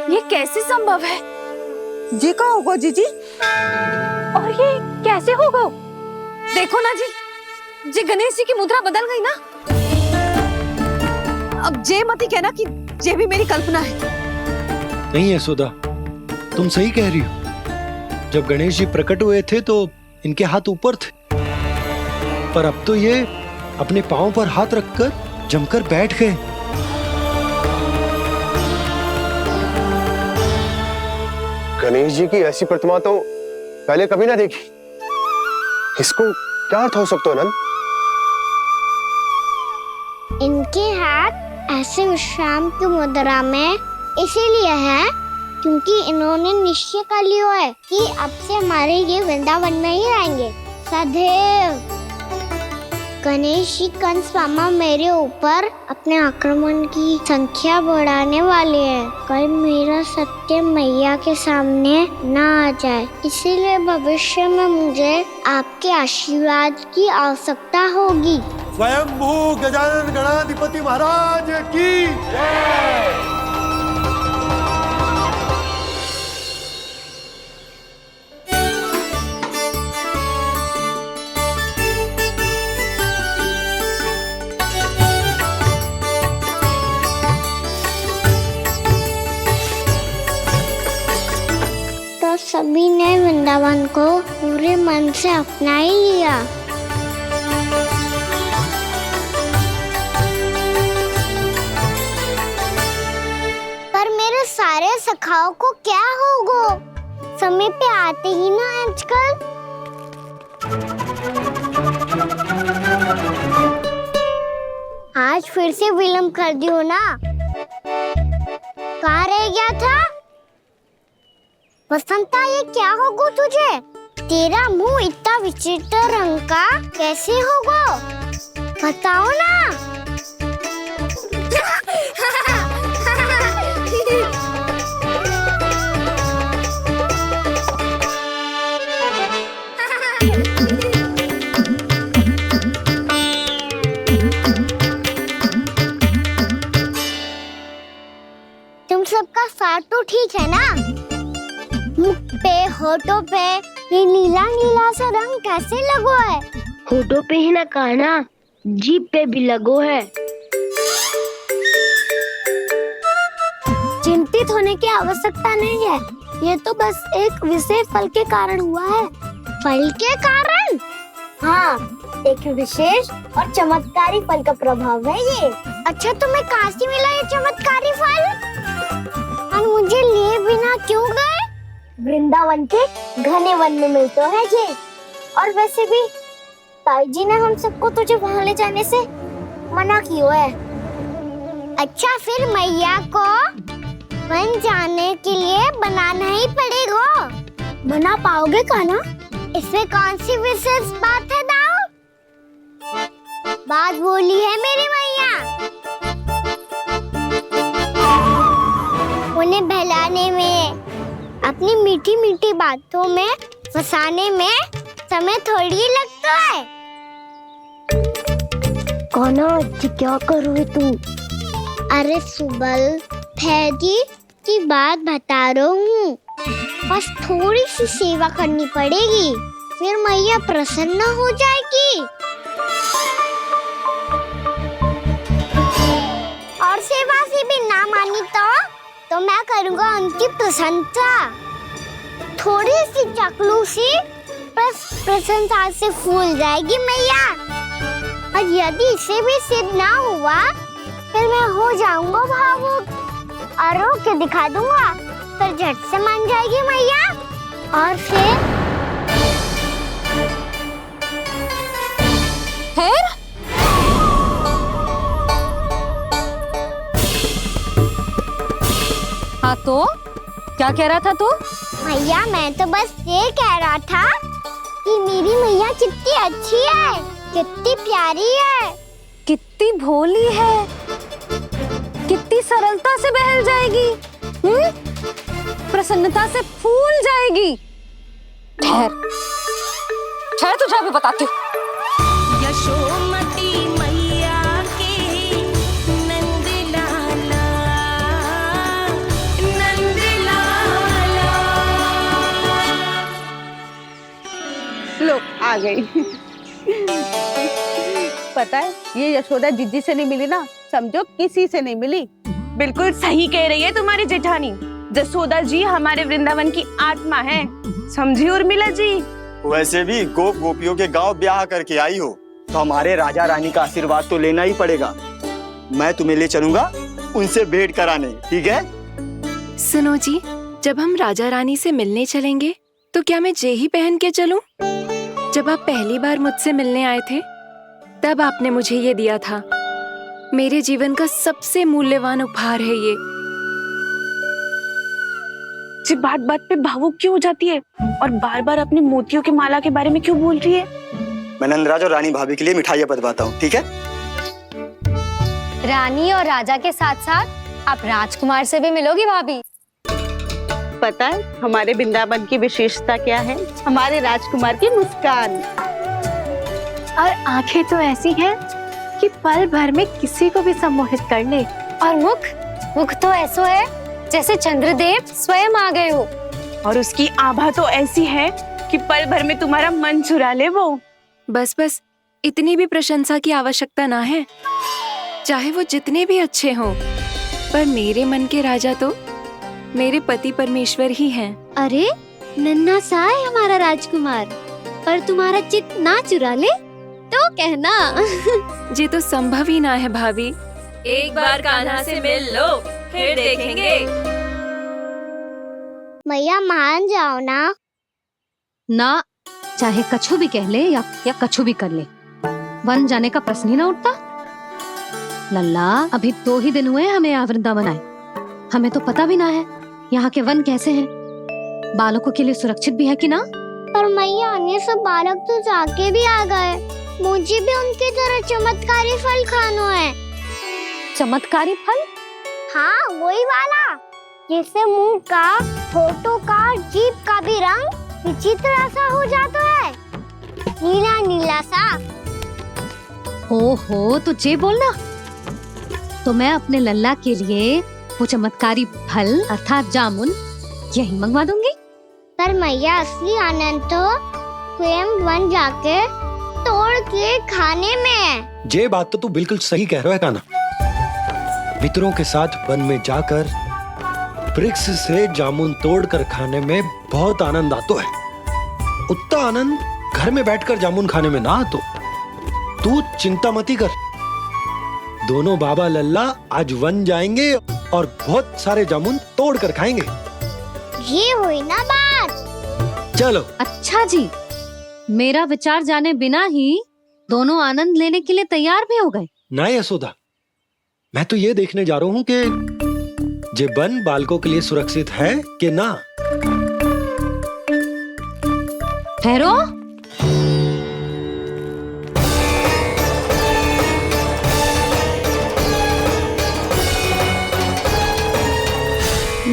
ये कैसे संभव है? जी का होगा जीजी? और ये कैसे होगा? देखो ना जी, जी गणेश जी की मुद्रा बदल गई ना। अब जे मत ही कहना कि ये भी मेरी कल्पना है। नहीं यशोदा, तुम सही कह रही हो। जब गणेश जी प्रकट हुए थे तो इनके हाथ ऊपर थे, पर अब तो ये अपने पांव पर हाथ रखकर जमकर बैठ गए। गणेश जी की ऐसी प्रतिमा तो पहले कभी ना देखी। इसको क्या अर्थ हो सकता है नंद? इनके हाथ ऐसे विश्राम की मुद्रा में इसीलिए है क्योंकि इन्होंने निश्चय कर लिया है कि अब से हमारे ये वृंदावन में ही रहेंगे सदैव। गणेश जी कंस मामा मेरे ऊपर अपने आक्रमण की संख्या बढ़ाने वाले हैं, कल मेरा सत्य मैया के सामने ना आ जाए। इसीलिए भविष्य में मुझे आपके आशीर्वाद की आवश्यकता होगी। स्वयंभू गजानन गणाधिपति महाराज की जय। तो सभी ने वृंदावन को पूरे मन से अपना ही लिया। पर मेरे सारे सखाओं को क्या होगा? समय पे आते ही ना आजकल। आज फिर से विलम्ब कर दियो ना। कहाँ रह गया था? वसंता, ये क्या होगा तुझे? तेरा मुंह इतना विचित्र रंग का कैसे होगा? बताओ ना। तुम सबका साथ तो ठीक है ना? मुख पे, होठों पे ये नीला नीला सा रंग कैसे लगो है? होठों पे ही ना कहना, जीभ पे भी लगो है। चिंतित होने की आवश्यकता नहीं है। ये तो बस एक विशेष फल के कारण हुआ है। फल के कारण? हाँ, एक विशेष और चमत्कारी फल का प्रभाव है ये। अच्छा, तुम्हें कहाँ से मिला ये चमत्कारी फल? और मुझे लिए बिना क्यों गए? वृंदावन के घने वन में मिलते हैं ये। और वैसे भी ताई जी ने हम सबको तुझे वहाँ ले जाने से मना किया है। अच्छा, फिर मैया को वन जाने के लिए बनाना ही पड़ेगा। बना पाओगे का ना? इसमें कौन सी विशेष बात है दाऊ? बात बोली है मेरी मैया। उन्हें बहलाने में, अपनी मीठी मीठी बातों में फंसाने में समय थोड़ी लगता है। कौना क्या करोगे तू? अरे सुबल, फैदी की बात बता रहा हूँ। बस थोड़ी सी सेवा करनी पड़ेगी, फिर मैया प्रसन्न हो जाएगी। और सेवा से भी ना मानी तो मैं करूँगा उनकी प्रशंसा। थोड़ी सी चाकलूसी बस प्रशंसा से फूल जाएगी मैया। और यदि इसे भी सिद्ध ना हुआ, फिर मैं हो जाऊंगा भावुक और रो के दिखा दूंगा। फिर झट से मान जाएगी मैया। और फिर हाँ, तो क्या कह रहा था तू? मैया, मैं तो बस ये कह रहा था कि मेरी मैया कितनी अच्छी है, कितनी प्यारी है, कितनी भोली है, कितनी सरलता से बहल जाएगी, प्रसन्नता से फूल जाएगी। ठहर ठहर, तुझे अभी बताती हूँ। यशोमती मैया के नंद लाला, नंद लाला। लो, आ गई। पता है, ये यशोदा जिज्जी से नहीं मिली ना, समझो किसी से नहीं मिली। बिल्कुल सही कह रही है तुम्हारी जेठानी। जसोदा जी हमारे वृंदावन की आत्मा है, समझी उर्मिला जी। वैसे भी गोप गोपियों के गांव ब्याह करके आई हो, तो हमारे राजा रानी का आशीर्वाद तो लेना ही पड़ेगा। मैं तुम्हें ले चलूंगा उनसे भेंट कराने, ठीक है? सुनो जी, जब हम राजा रानी से मिलने चलेंगे तो क्या मैं जे ही पहन के चलूं? जब आप पहली बार मुझसे मिलने आए थे, तब आपने मुझे ये दिया था। मेरे जीवन का सबसे मूल्यवान उपहार है ये। जी, बात बात पे भावुक क्यों हो जाती है और बार बार अपनी मोतियों की माला के बारे में क्यों बोल रही है? मैं नंदराज और रानी भाभी के लिए मिठाइयाँ बंटवाता हूँ, ठीक है? रानी और राजा के साथ साथ आप राजकुमार से भी मिलोगी भाभी। पता है हमारे वृंदावन की विशेषता क्या है? हमारे राजकुमार की मुस्कान। और आंखें तो ऐसी हैं कि पल भर में किसी को भी सम्मोहित कर ले। और मुख तो ऐसा है जैसे चंद्रदेव स्वयं आ गए हो। और उसकी आभा तो ऐसी है कि पल भर में तुम्हारा मन चुरा ले वो। बस बस, इतनी भी प्रशंसा की आवश्यकता ना है। चाहे वो जितने भी अच्छे हों, पर मेरे मन के राजा तो मेरे पति परमेश्वर ही हैं। अरे नन्हा सा है हमारा राजकुमार, पर तुम्हारा चित ना चुरा ले तो कहना। ये तो संभव ही ना है भाभी। एक बार कान्हा से मिल लो, फिर देखेंगे। मैया मान जाओ ना। ना, चाहे कछु भी कह ले या कछु भी कर ले, वन जाने का प्रश्न ही ना उठता। लल्ला, अभी 2 ही दिन हुए हमें यहाँ वृंदावन आए। हमें तो पता भी ना है यहाँ के वन कैसे हैं, बालकों के लिए सुरक्षित भी है कि ना। पर मैया ये सब बालक तो जाके भी आ गए, मुझे भी उनकी तरह चमत्कारी फल खाना है। चमत्कारी फल? हाँ, वही वाला जिससे मुंह का, होठों का, जीभ का भी रंग विचित्र सा हो जाता है, नीला नीला सा। हो तो जे बोलना, तो मैं अपने लल्ला के लिए वो चमत्कारी फल अर्थात जामुन यही मंगवा दूंगी। पर मैया असली आनंद तो स्वयं वन जाके तोड़ के खाने में है। ये बात तो तू बिल्कुल सही कह रहा है कान्हा। मित्रों के साथ वन में जाकर वृक्ष से जामुन तोड़कर खाने में बहुत आनंद आता है। उतना आनंद घर में बैठकर जामुन खाने में ना आतो। तू चिंता मत ही कर, दोनों बाबा लल्ला आज वन जाएंगे और बहुत सारे जामुन तोड़कर खाएंगे। ये हुई ना बात। चलो। अच्छा जी, मेरा विचार जाने बिना ही दोनों आनंद लेने के लिए तैयार भी हो गए। ना यशोदा, मैं तो ये देखने जा रहा हूँ कि ये वन बालकों के लिए सुरक्षित है कि ना। ठहरो,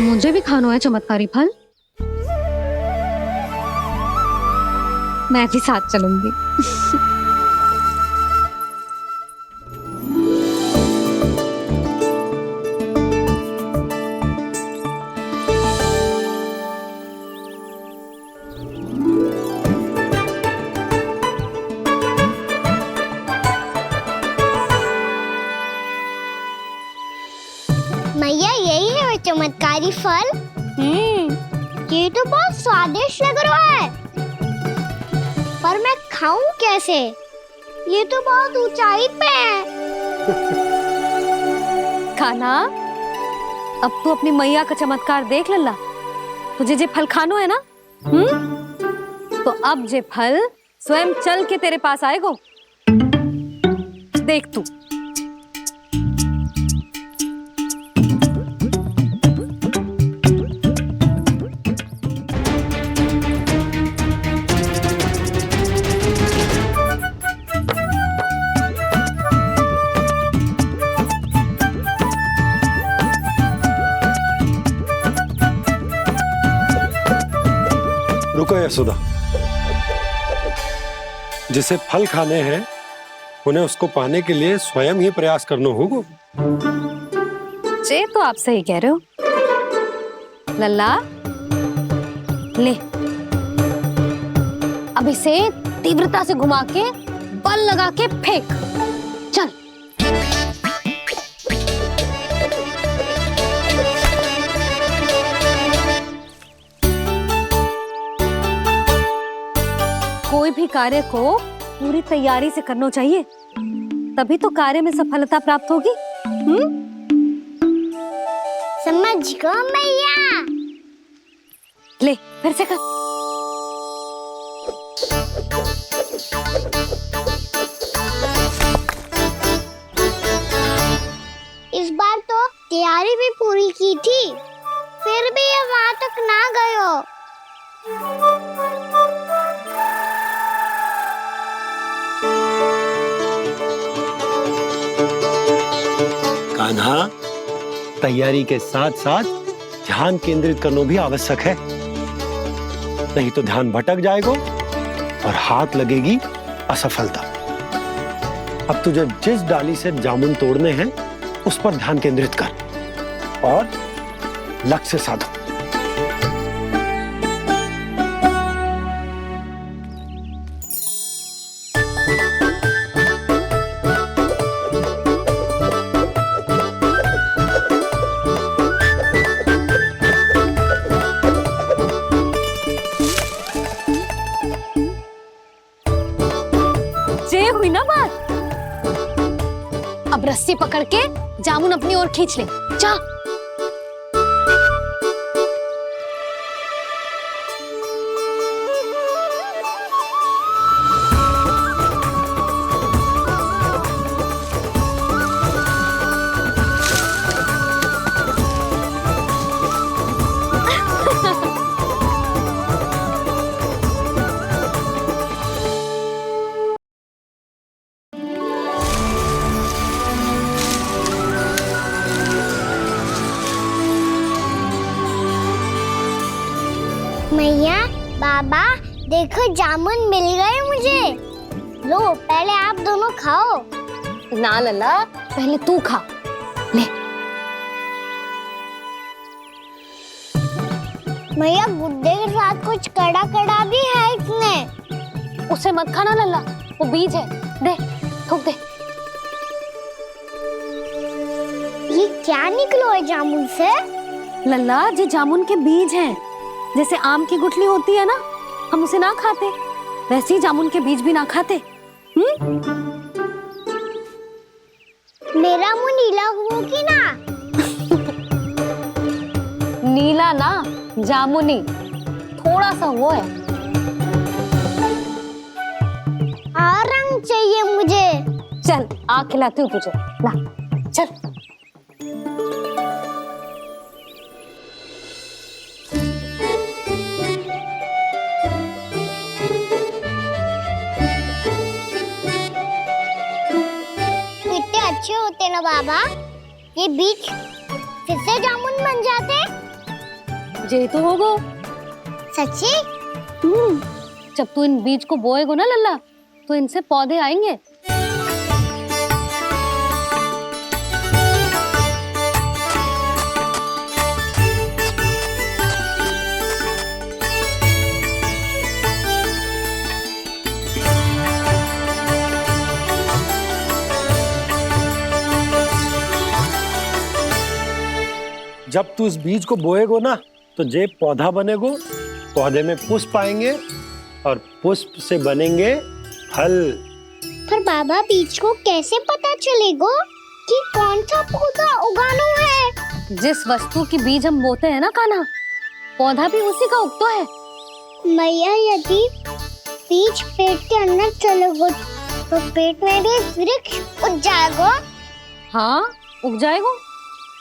मुझे भी खाना है चमत्कारी फल। मैं भी साथ चलूंगी। मैया यही है वो चमत्कारी फल। ये तो बहुत स्वादिष्ट लग रहा है, पर मैं खाऊं कैसे? ये तो बहुत ऊंचाई पे है। खाना, अब तू अपनी मैया का चमत्कार देख लल्ला। तुझे जे फल खानो है ना, तो अब जे फल स्वयं चल के तेरे पास आएगो। देख तू। रुको यशोदा, जिसे फल खाने हैं उन्हें उसको पाने के लिए स्वयं ही प्रयास करना होगा। जे तो आप सही कह रहे हो लल्ला। ले, अब इसे तीव्रता से घुमा के बल लगा के फेंक। चल। कोई भी कार्य को पूरी तैयारी से करना चाहिए, तभी तो कार्य में सफलता प्राप्त होगी। समझ गो मैया। ले, फिर से कर। इस बार तो तैयारी भी पूरी की थी, फिर भी ये वहां तक ना गयो। कान्हा, तैयारी के साथ साथ ध्यान केंद्रित करना भी आवश्यक है, नहीं तो ध्यान भटक जाएगा और हाथ लगेगी असफलता। अब तुझे जिस डाली से जामुन तोड़ने हैं उस पर ध्यान केंद्रित कर और लक्ष्य साधो। अब रस्सी पकड़ के जामुन अपनी ओर खींच ले। जा। मैया, बाबा, देखो जामुन मिल गए मुझे। लो, पहले आप दोनों खाओ। ना लल्ला, पहले तू खा। ले। मैया, गुड्डे के साथ कुछ कड़ा कड़ा भी है इसमें। उसे मत खाना लल्ला, वो बीज है। दे, थूक दे। ये क्या निकलो है जामुन से? लल्ला, ये जामुन के बीज हैं। जैसे आम की गुठली होती है ना, हम उसे ना खाते, वैसे ही जामुन के बीज भी ना खाते। मेरा मुंह नीला हुआ कि ना? नीला ना, जामुनी, थोड़ा सा वो है। रंग चाहिए मुझे। चल, आ खिलाती हूँ तुझे। ला, चल। अच्छे होते ना बाबा, ये बीज फिर से जामुन बन जाते। जे तो होगो। सच्ची? जब तू इन बीज को बोएगो ना लल्ला, तो इनसे पौधे आएंगे। जब तू इस बीज को बोएगो ना, तो जे पौधा बनेगो, पौधे में पुष्प आएंगे और पुष्प से बनेंगे फल। पर बाबा, बीज को कैसे पता चलेगा कि कौन सा पौधा उगाना है? जिस वस्तु की बीज हम बोते हैं ना कान्हा, पौधा भी उसी का उगता है। मैया, यदि बीज पेट के अंदर चलेगा, तो पेट में भी वृक्ष उग जाएगा। हाँ, उग जाएगा।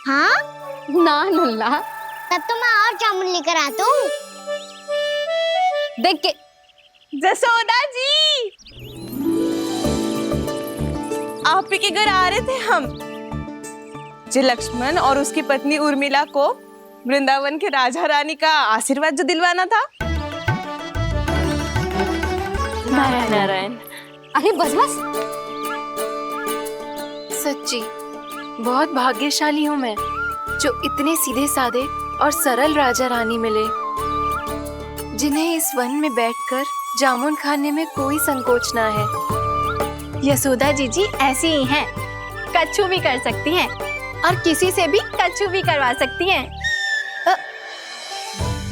हाँ? ना लल्ला, तब तो मैं और जामुन लेकर आता हूँ। देख के। जसोदा जी, आप ही के घर आ रहे थे हम। जी, लक्ष्मण और उसकी पत्नी उर्मिला को वृंदावन के राजा रानी का आशीर्वाद जो दिलवाना था। नारायण नारायण। अरे बस बस। सच्ची बहुत भाग्यशाली हूँ मैं, जो इतने सीधे साधे और सरल राजा रानी मिले, जिन्हें इस वन में बैठकर जामुन खाने में कोई संकोच ना है। यशोदा जीजी ऐसी ही हैं, कच्छू भी कर सकती हैं और किसी से भी कच्छू भी करवा सकती हैं।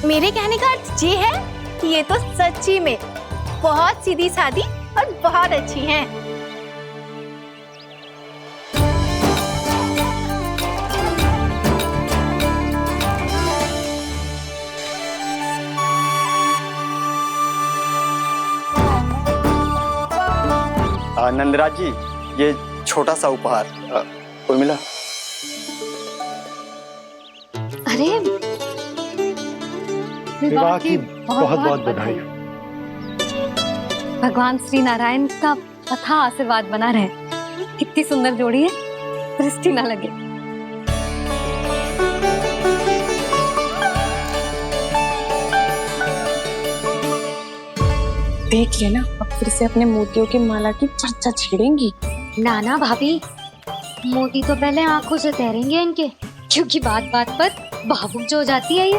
मेरे कहने का अर्थ ये है कि ये तो सच्ची में बहुत सीधी सादी और बहुत अच्छी हैं। नंदराज जी, ये छोटा सा उपहार। उर्मिला। अरे, विवाह की बहुत बहुत बधाई। भगवान श्री नारायण का अथाह आशीर्वाद बना रहे। कितनी सुंदर जोड़ी है, दृष्टि ना लगे। देख लेना, अब फिर से अपने मोतियों की माला की चर्चा छेड़ेंगी। नाना भाभी, मोती तो पहले आंखों से तैरेंगे इनके, क्योंकि बात बात पर भावुक जो हो जाती है ये।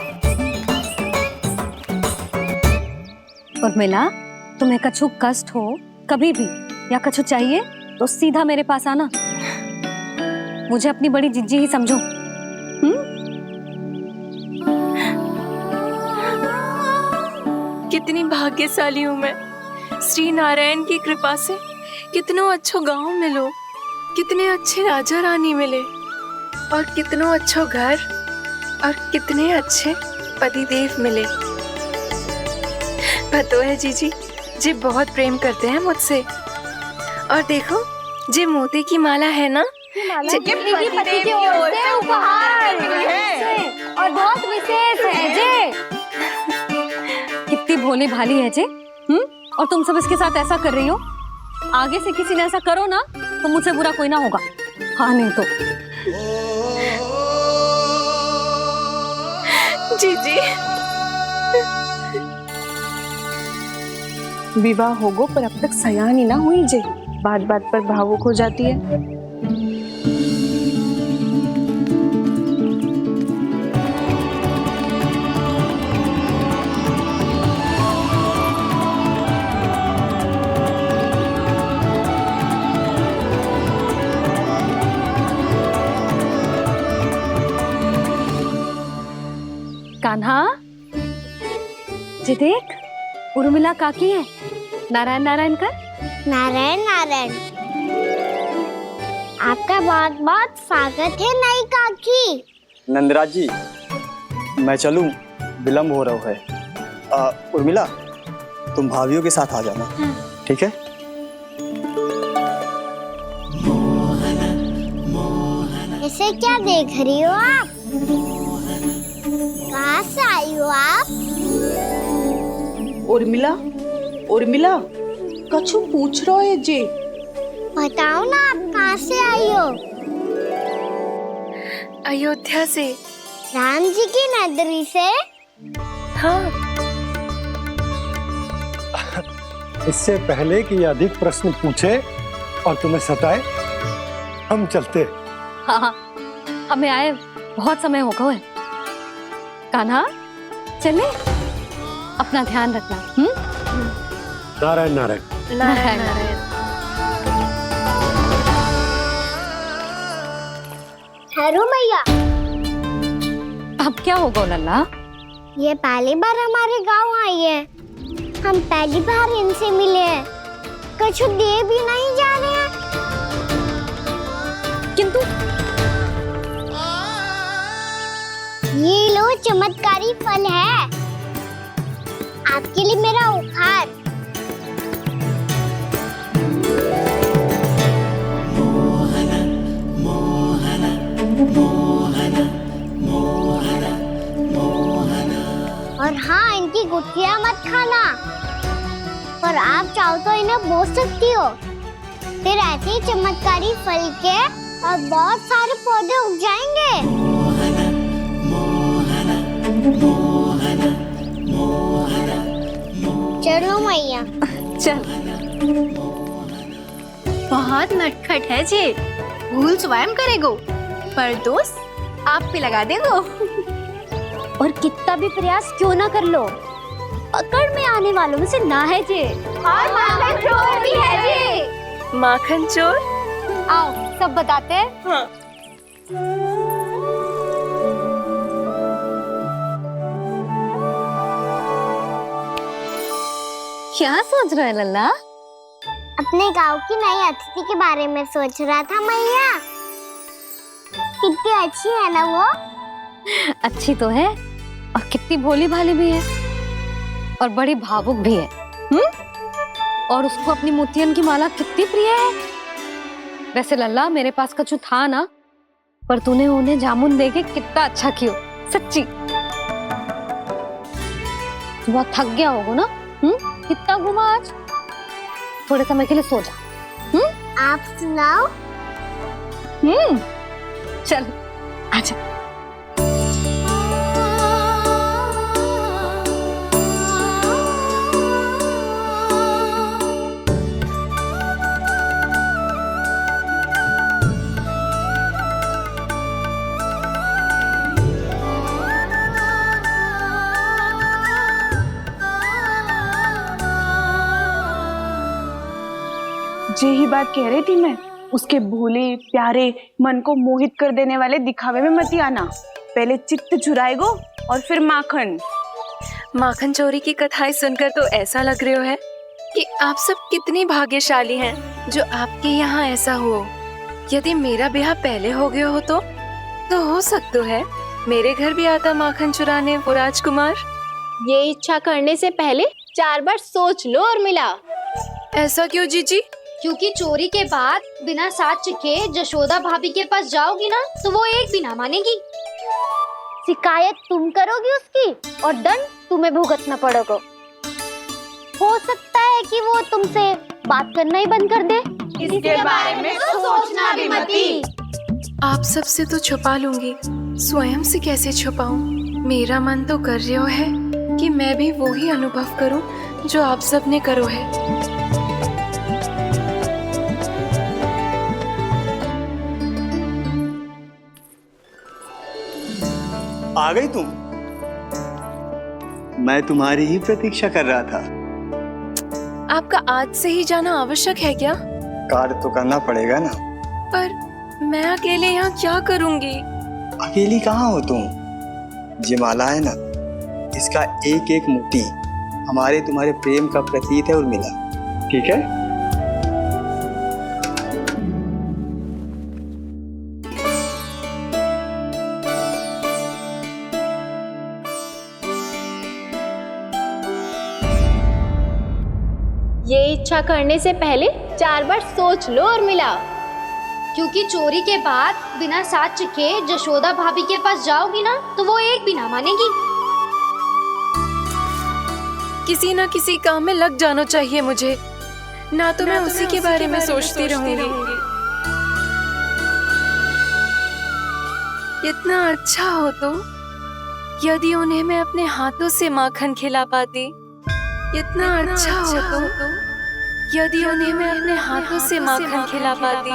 उर्मिला, तुम्हें कछु कष्ट हो कभी भी या कछु चाहिए तो सीधा मेरे पास आना। मुझे अपनी बड़ी जिज्जी ही समझो। कितनी भाग्यशाली हूँ मैं, श्री नारायण की कृपा से कितनों अच्छो गांव मिलो, कितने अच्छे राजा रानी मिले और कितनो अच्छो घर और कितने अच्छे पतिदेव मिले। पतो है जीजी, जी बहुत प्रेम करते हैं मुझसे। और देखो, जी मोती की माला है ना, ये पति की ओर से उपहार और बहुत विशेष है जे। कितनी भोली भाली है जे। और तुम सब इसके साथ ऐसा कर रही हो। आगे से किसी ने ऐसा करो ना तो मुझसे बुरा कोई ना होगा। हाँ नहीं तो जीजी। विवाह होगो पर अब तक सयान ही ना हुई जे, बात बात पर भावुक हो जाती है। कान्हा, जी देख, उर्मिला काकी है। नारायण नारायण कर। नारायण नारायण। आपका बहुत बहुत स्वागत है नई काकी। नंदराज जी, मैं चलूं, विलम्ब हो रहा है। उर्मिला, तुम भाभियों के साथ आ जाना, ठीक है? इसे क्या देख रही हो आप? कहाँ से आई हो आप? उर्मिला, उर्मिला, कछु पूछ रहा है जे। बताओ ना आप कहाँ से आई हो? अयोध्या से। राम जी की नगरी से? हाँ। इससे पहले कि अधिक प्रश्न पूछे और तुम्हें सताए, हम चलते। हाँ, हमें आए बहुत समय हो गया है। कान्हा, चले, अपना ध्यान रखना। नारायण नारायण। नारायण नारायण। ठहरो मैया। अब क्या होगा लल्ला? ये पहली बार हमारे गांव आई है। हम पहली बार इनसे मिले हैं। कुछ दे भी नहीं जा रहे हैं। किंतु ये लो चमत्कारी फल है। आपके लिए मेरा उपहार। और हाँ, इनकी गुठलियां मत खाना। और आप चाहो तो इन्हें बो सकती हो। फिर ऐसे ही चमत्कारी फल के और बहुत सारे पौधे उग जाएंगे। चलो मैया। चल। बहुत नटखट है जे। भूल स्वयं करेगो, पर दोष आप पे लगा देगो। और कितना भी प्रयास क्यों ना कर लो, पकड़ में आने वालों में से ना है जे। और माखन चोर भी है जे। माखन चोर? आओ सब बताते हैं। हाँ। क्या सोच रहा है लल्ला? अपने गांव की नई अतिथि के बारे में सोच रहा था मैया। कितनी अच्छी है ना वो? अच्छी तो है और कितनी भोली भाली भी है और बड़ी भावुक भी है। और उसको अपनी मोतियन की माला कितनी प्रिय है। वैसे लल्ला, मेरे पास कछु था ना, पर तूने उन्हें जामुन देके कितना अच्छा किया, सच्ची। बहुत थक गया होगा ना? कितना घुमा आज? थोड़े समय के लिए सो जा। आप सुनाओ। चल आजा। जे ही बात कह रही थी मैं, उसके भोले प्यारे मन को मोहित कर देने वाले दिखावे में मत आना। पहले चित्त चुराएगो और फिर माखन। माखन चोरी की कथाएं सुनकर तो ऐसा लग रहा है कि आप सब कितनी भाग्यशाली हैं जो आपके यहाँ ऐसा हो। यदि मेरा ब्याह पहले हो गया हो तो हो सकता है मेरे घर भी आता माखन चुराने वो राजकुमार। ये इच्छा करने से पहले 4 बार सोच लो उर्मिला। ऐसा क्यों जीजी? क्योंकि चोरी के बाद बिना साथ के जशोदा भाभी के पास जाओगी ना तो वो एक भी ना मानेगी। शिकायत तुम करोगी उसकी और दंड तुम्हें भुगतना पड़ेगा। हो सकता है कि वो तुमसे बात करना ही बंद कर दे। इसके बारे में तो सोचना भी मती। आप सबसे तो छुपा लूंगी, स्वयं से कैसे छुपाऊं? मेरा मन तो कर रहा है कि मैं भी वो ही अनुभव करूं जो आप सब ने करो है। आ गई तुम? मैं तुम्हारी ही प्रतीक्षा कर रहा था। आपका आज से ही जाना आवश्यक है क्या? कार्य तो करना पड़ेगा ना। पर मैं अकेले यहाँ क्या करूँगी? अकेली कहाँ हो तुम? ये माला है ना, इसका एक एक मोती हमारे तुम्हारे प्रेम का प्रतीक है उर्मिला, ठीक है? ये इच्छा करने से पहले 4 बार सोच लो उर्मिला। क्योंकि चोरी के बाद बिना साथ के जशोदा भाभी के पास जाओगी ना तो वो एक भी ना मानेगी। किसी ना किसी काम में लग जाना चाहिए मुझे, ना तो मैं उसी के बारे में सोचती रहूंगी। इतना अच्छा हो तो यदि उन्हें मैं अपने हाथों से माखन खिला पाती। इतना अच्छा हो तो यदि उन्हें मैं अपने हाथों से माखन खिला पाती।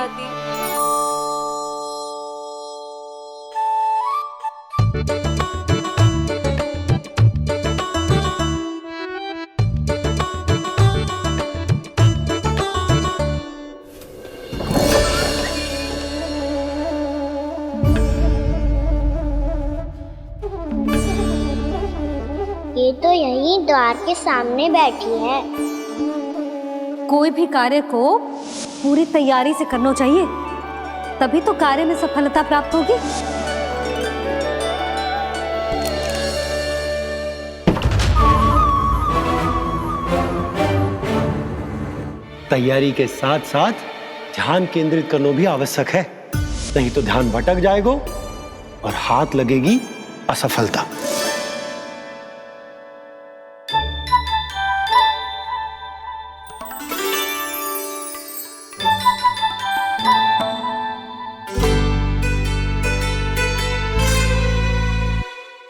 ये तो यही द्वार के सामने बैठी है। कोई भी कार्य को पूरी तैयारी से करना चाहिए, तभी तो कार्य में सफलता प्राप्त होगी। तैयारी के साथ साथ ध्यान केंद्रित करना भी आवश्यक है, नहीं तो ध्यान भटक जाएगा और हाथ लगेगी असफलता।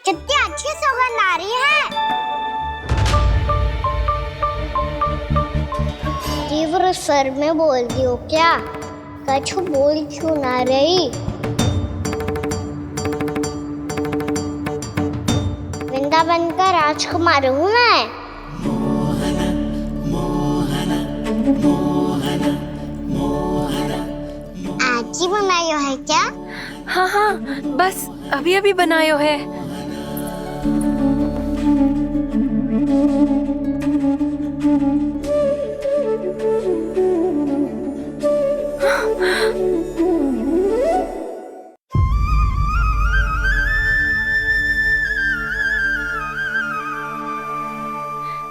कितनी अच्छी सुगंध आ रही है। तीव्र स्वर में बोल दी हो क्या? कछु बोल क्यों ना रही? वृंदावन का राजकुमार हूँ मैं। आज ही बनायो है क्या? हाँ हाँ, बस अभी अभी बनायो है।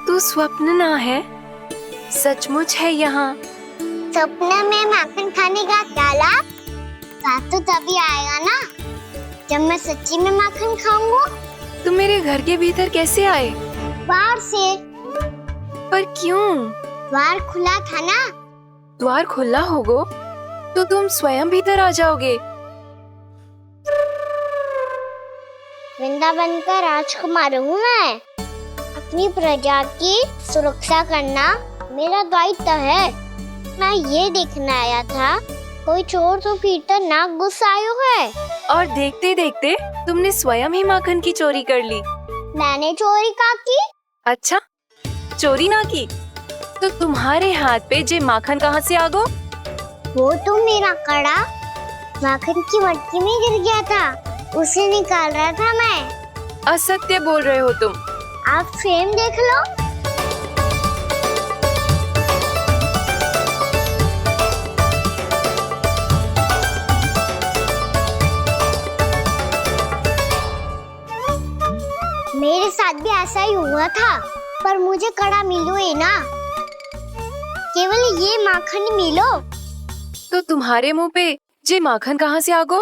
तू स्वप्न ना है, सचमुच है यहाँ। सपने में माखन खाने का क्या लाभ? रात तो तभी आएगा ना जब मैं सच्ची में माखन खाऊंगा। तुम मेरे घर के भीतर कैसे आए? बाहर से। पर क्यों? द्वार खुला था ना। द्वार खुला होगा तो तुम स्वयं भीतर आ जाओगे। वृंदावन का राजकुमार हूँ मैं। अपनी प्रजा की सुरक्षा करना मेरा दायित्व है। मैं ये देखने आया था कोई चोर तो भीतर ना घुस आयो है। और देखते देखते तुमने स्वयं ही माखन की चोरी कर ली। मैंने चोरी का की? अच्छा, चोरी ना की तो तुम्हारे हाथ पे जे माखन कहाँ से आ गो? वो तो मेरा कड़ा माखन की मटकी में गिर गया था, उसे निकाल रहा था मैं। असत्य बोल रहे हो तुम। आप स्वयं देख लो। साथ भी ऐसा ही हुआ था, पर मुझे कड़ा मिलो ही ना, केवल ये माखन ही मिलो। तो तुम्हारे मुंह पे ये माखन कहाँ से आ गो?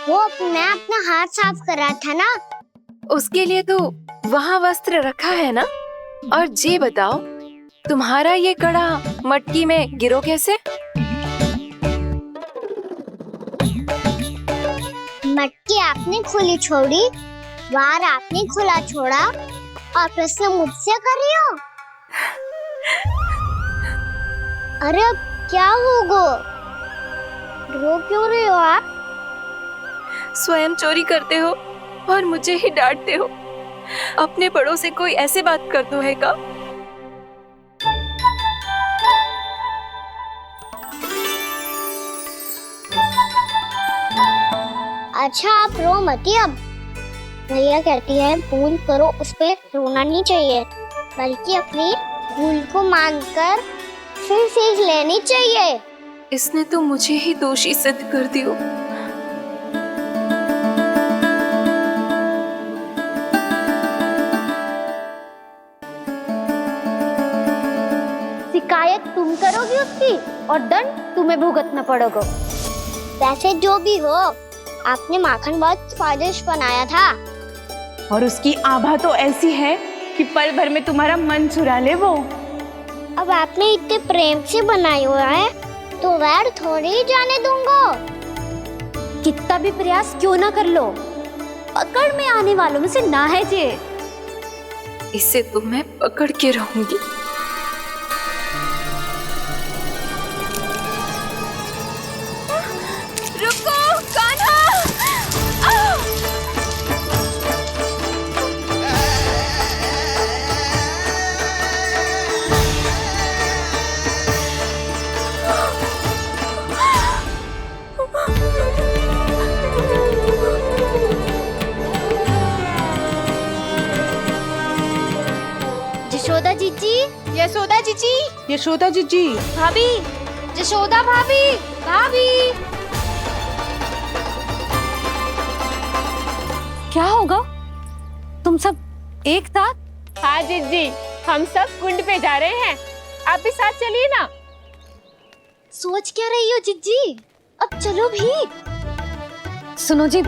वो मैं अपना हाथ साफ कर रहा था ना। उसके लिए तो वहाँ वस्त्र रखा है ना। और ये बताओ, तुम्हारा ये कड़ा मटकी में गिरो कैसे? मटकी आपने खुली छोड़ी, वार आपने खुला छोड़ा, और प्रश्न मुझसे कर रही हो? अरे अब क्या होगा? रो क्यों रहे हो आप? स्वयं चोरी करते हो और मुझे ही डांटते हो। अपने बड़ों से कोई ऐसे बात कर दो है का? अच्छा आप रो मती अब। भैया कहती है भूल करो, उस पे रोना नहीं चाहिए, बल्कि अपनी भूल को मानकर फिर सीख लेनी चाहिए। इसने तो मुझे ही दोषी सिद्ध कर दियो। शिकायत तुम करोगी उसकी और दंड तुम्हें भुगतना पड़ेगा। वैसे जो भी हो, आपने माखन बहुत स्वादिष्ट बनाया था। और उसकी आभा तो ऐसी है कि पल भर में तुम्हारा मन चुरा ले वो। अब आपने इतने प्रेम से बनाई हुआ है तो वैर थोड़ी ही जाने दूंगा। कितना भी प्रयास क्यों ना कर लो, पकड़ में आने वालों में से ना है जे। इसे तो मैं पकड़ के रहूंगी। रुको कान्हा! यशोदा जीजी, यशोदा जीजी, यशोदा जीजी, भाभी, यशोदा भाभी, भाभी। क्या होगा? तुम सब एक साथ? हाँ जीजी, हम सब कुंड पे जा रहे हैं, आप भी साथ चलिए ना। सोच क्या रही हो जीजी? अब चलो भी। सुनो जी,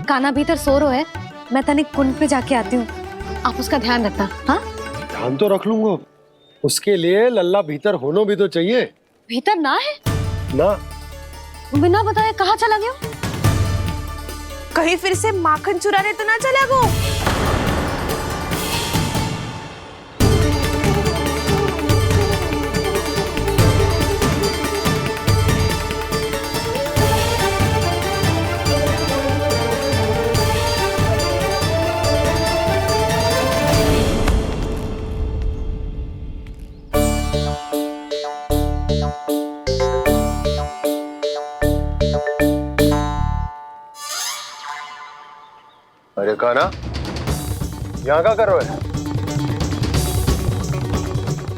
कान्हा भीतर सो रहा है, मैं तनिक कुंड पे जाके आती हूँ, आप उसका ध्यान रखना। हाँ, ध्यान तो रख लूंगा, उसके लिए लल्ला भीतर होना भी तो चाहिए। भीतर ना है ना? बिना बताए कहाँ चला गया? कहीं फिर से माखन चुराने तो ना चला गो? अरे कान्हा, यहाँ क्या कर रहे हो?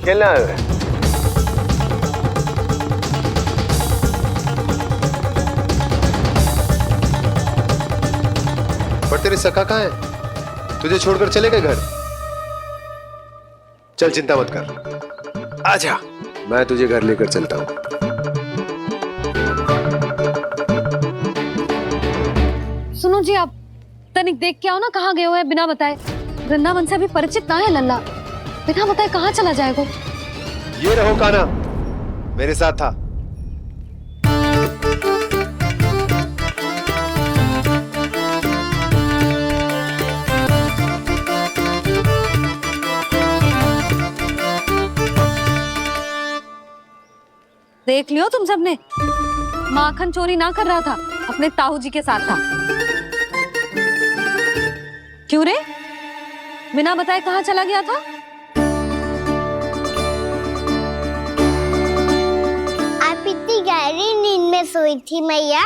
खेलने आए हुए? पर तेरे सखा कहाँ है? तुझे छोड़कर चले गए घर? चल चिंता मत कर, आजा, मैं तुझे घर लेकर चलता हूँ। सुनो जी, आप तनिक देख के आओ ना, कहाँ गए हुए हैं बिना बताए। वृंदावन से अभी परिचित ना है लल्ला, बिना बताए कहाँ चला जाएगा? ये रहो कान्हा, मेरे साथ था। देख लियो तुम सबने, माखन चोरी ना कर रहा था, अपने ताऊ जी के साथ था। क्यों रे, बिना बताए कहाँ चला गया था? आप इतनी गहरी नींद में सोई थी मैया?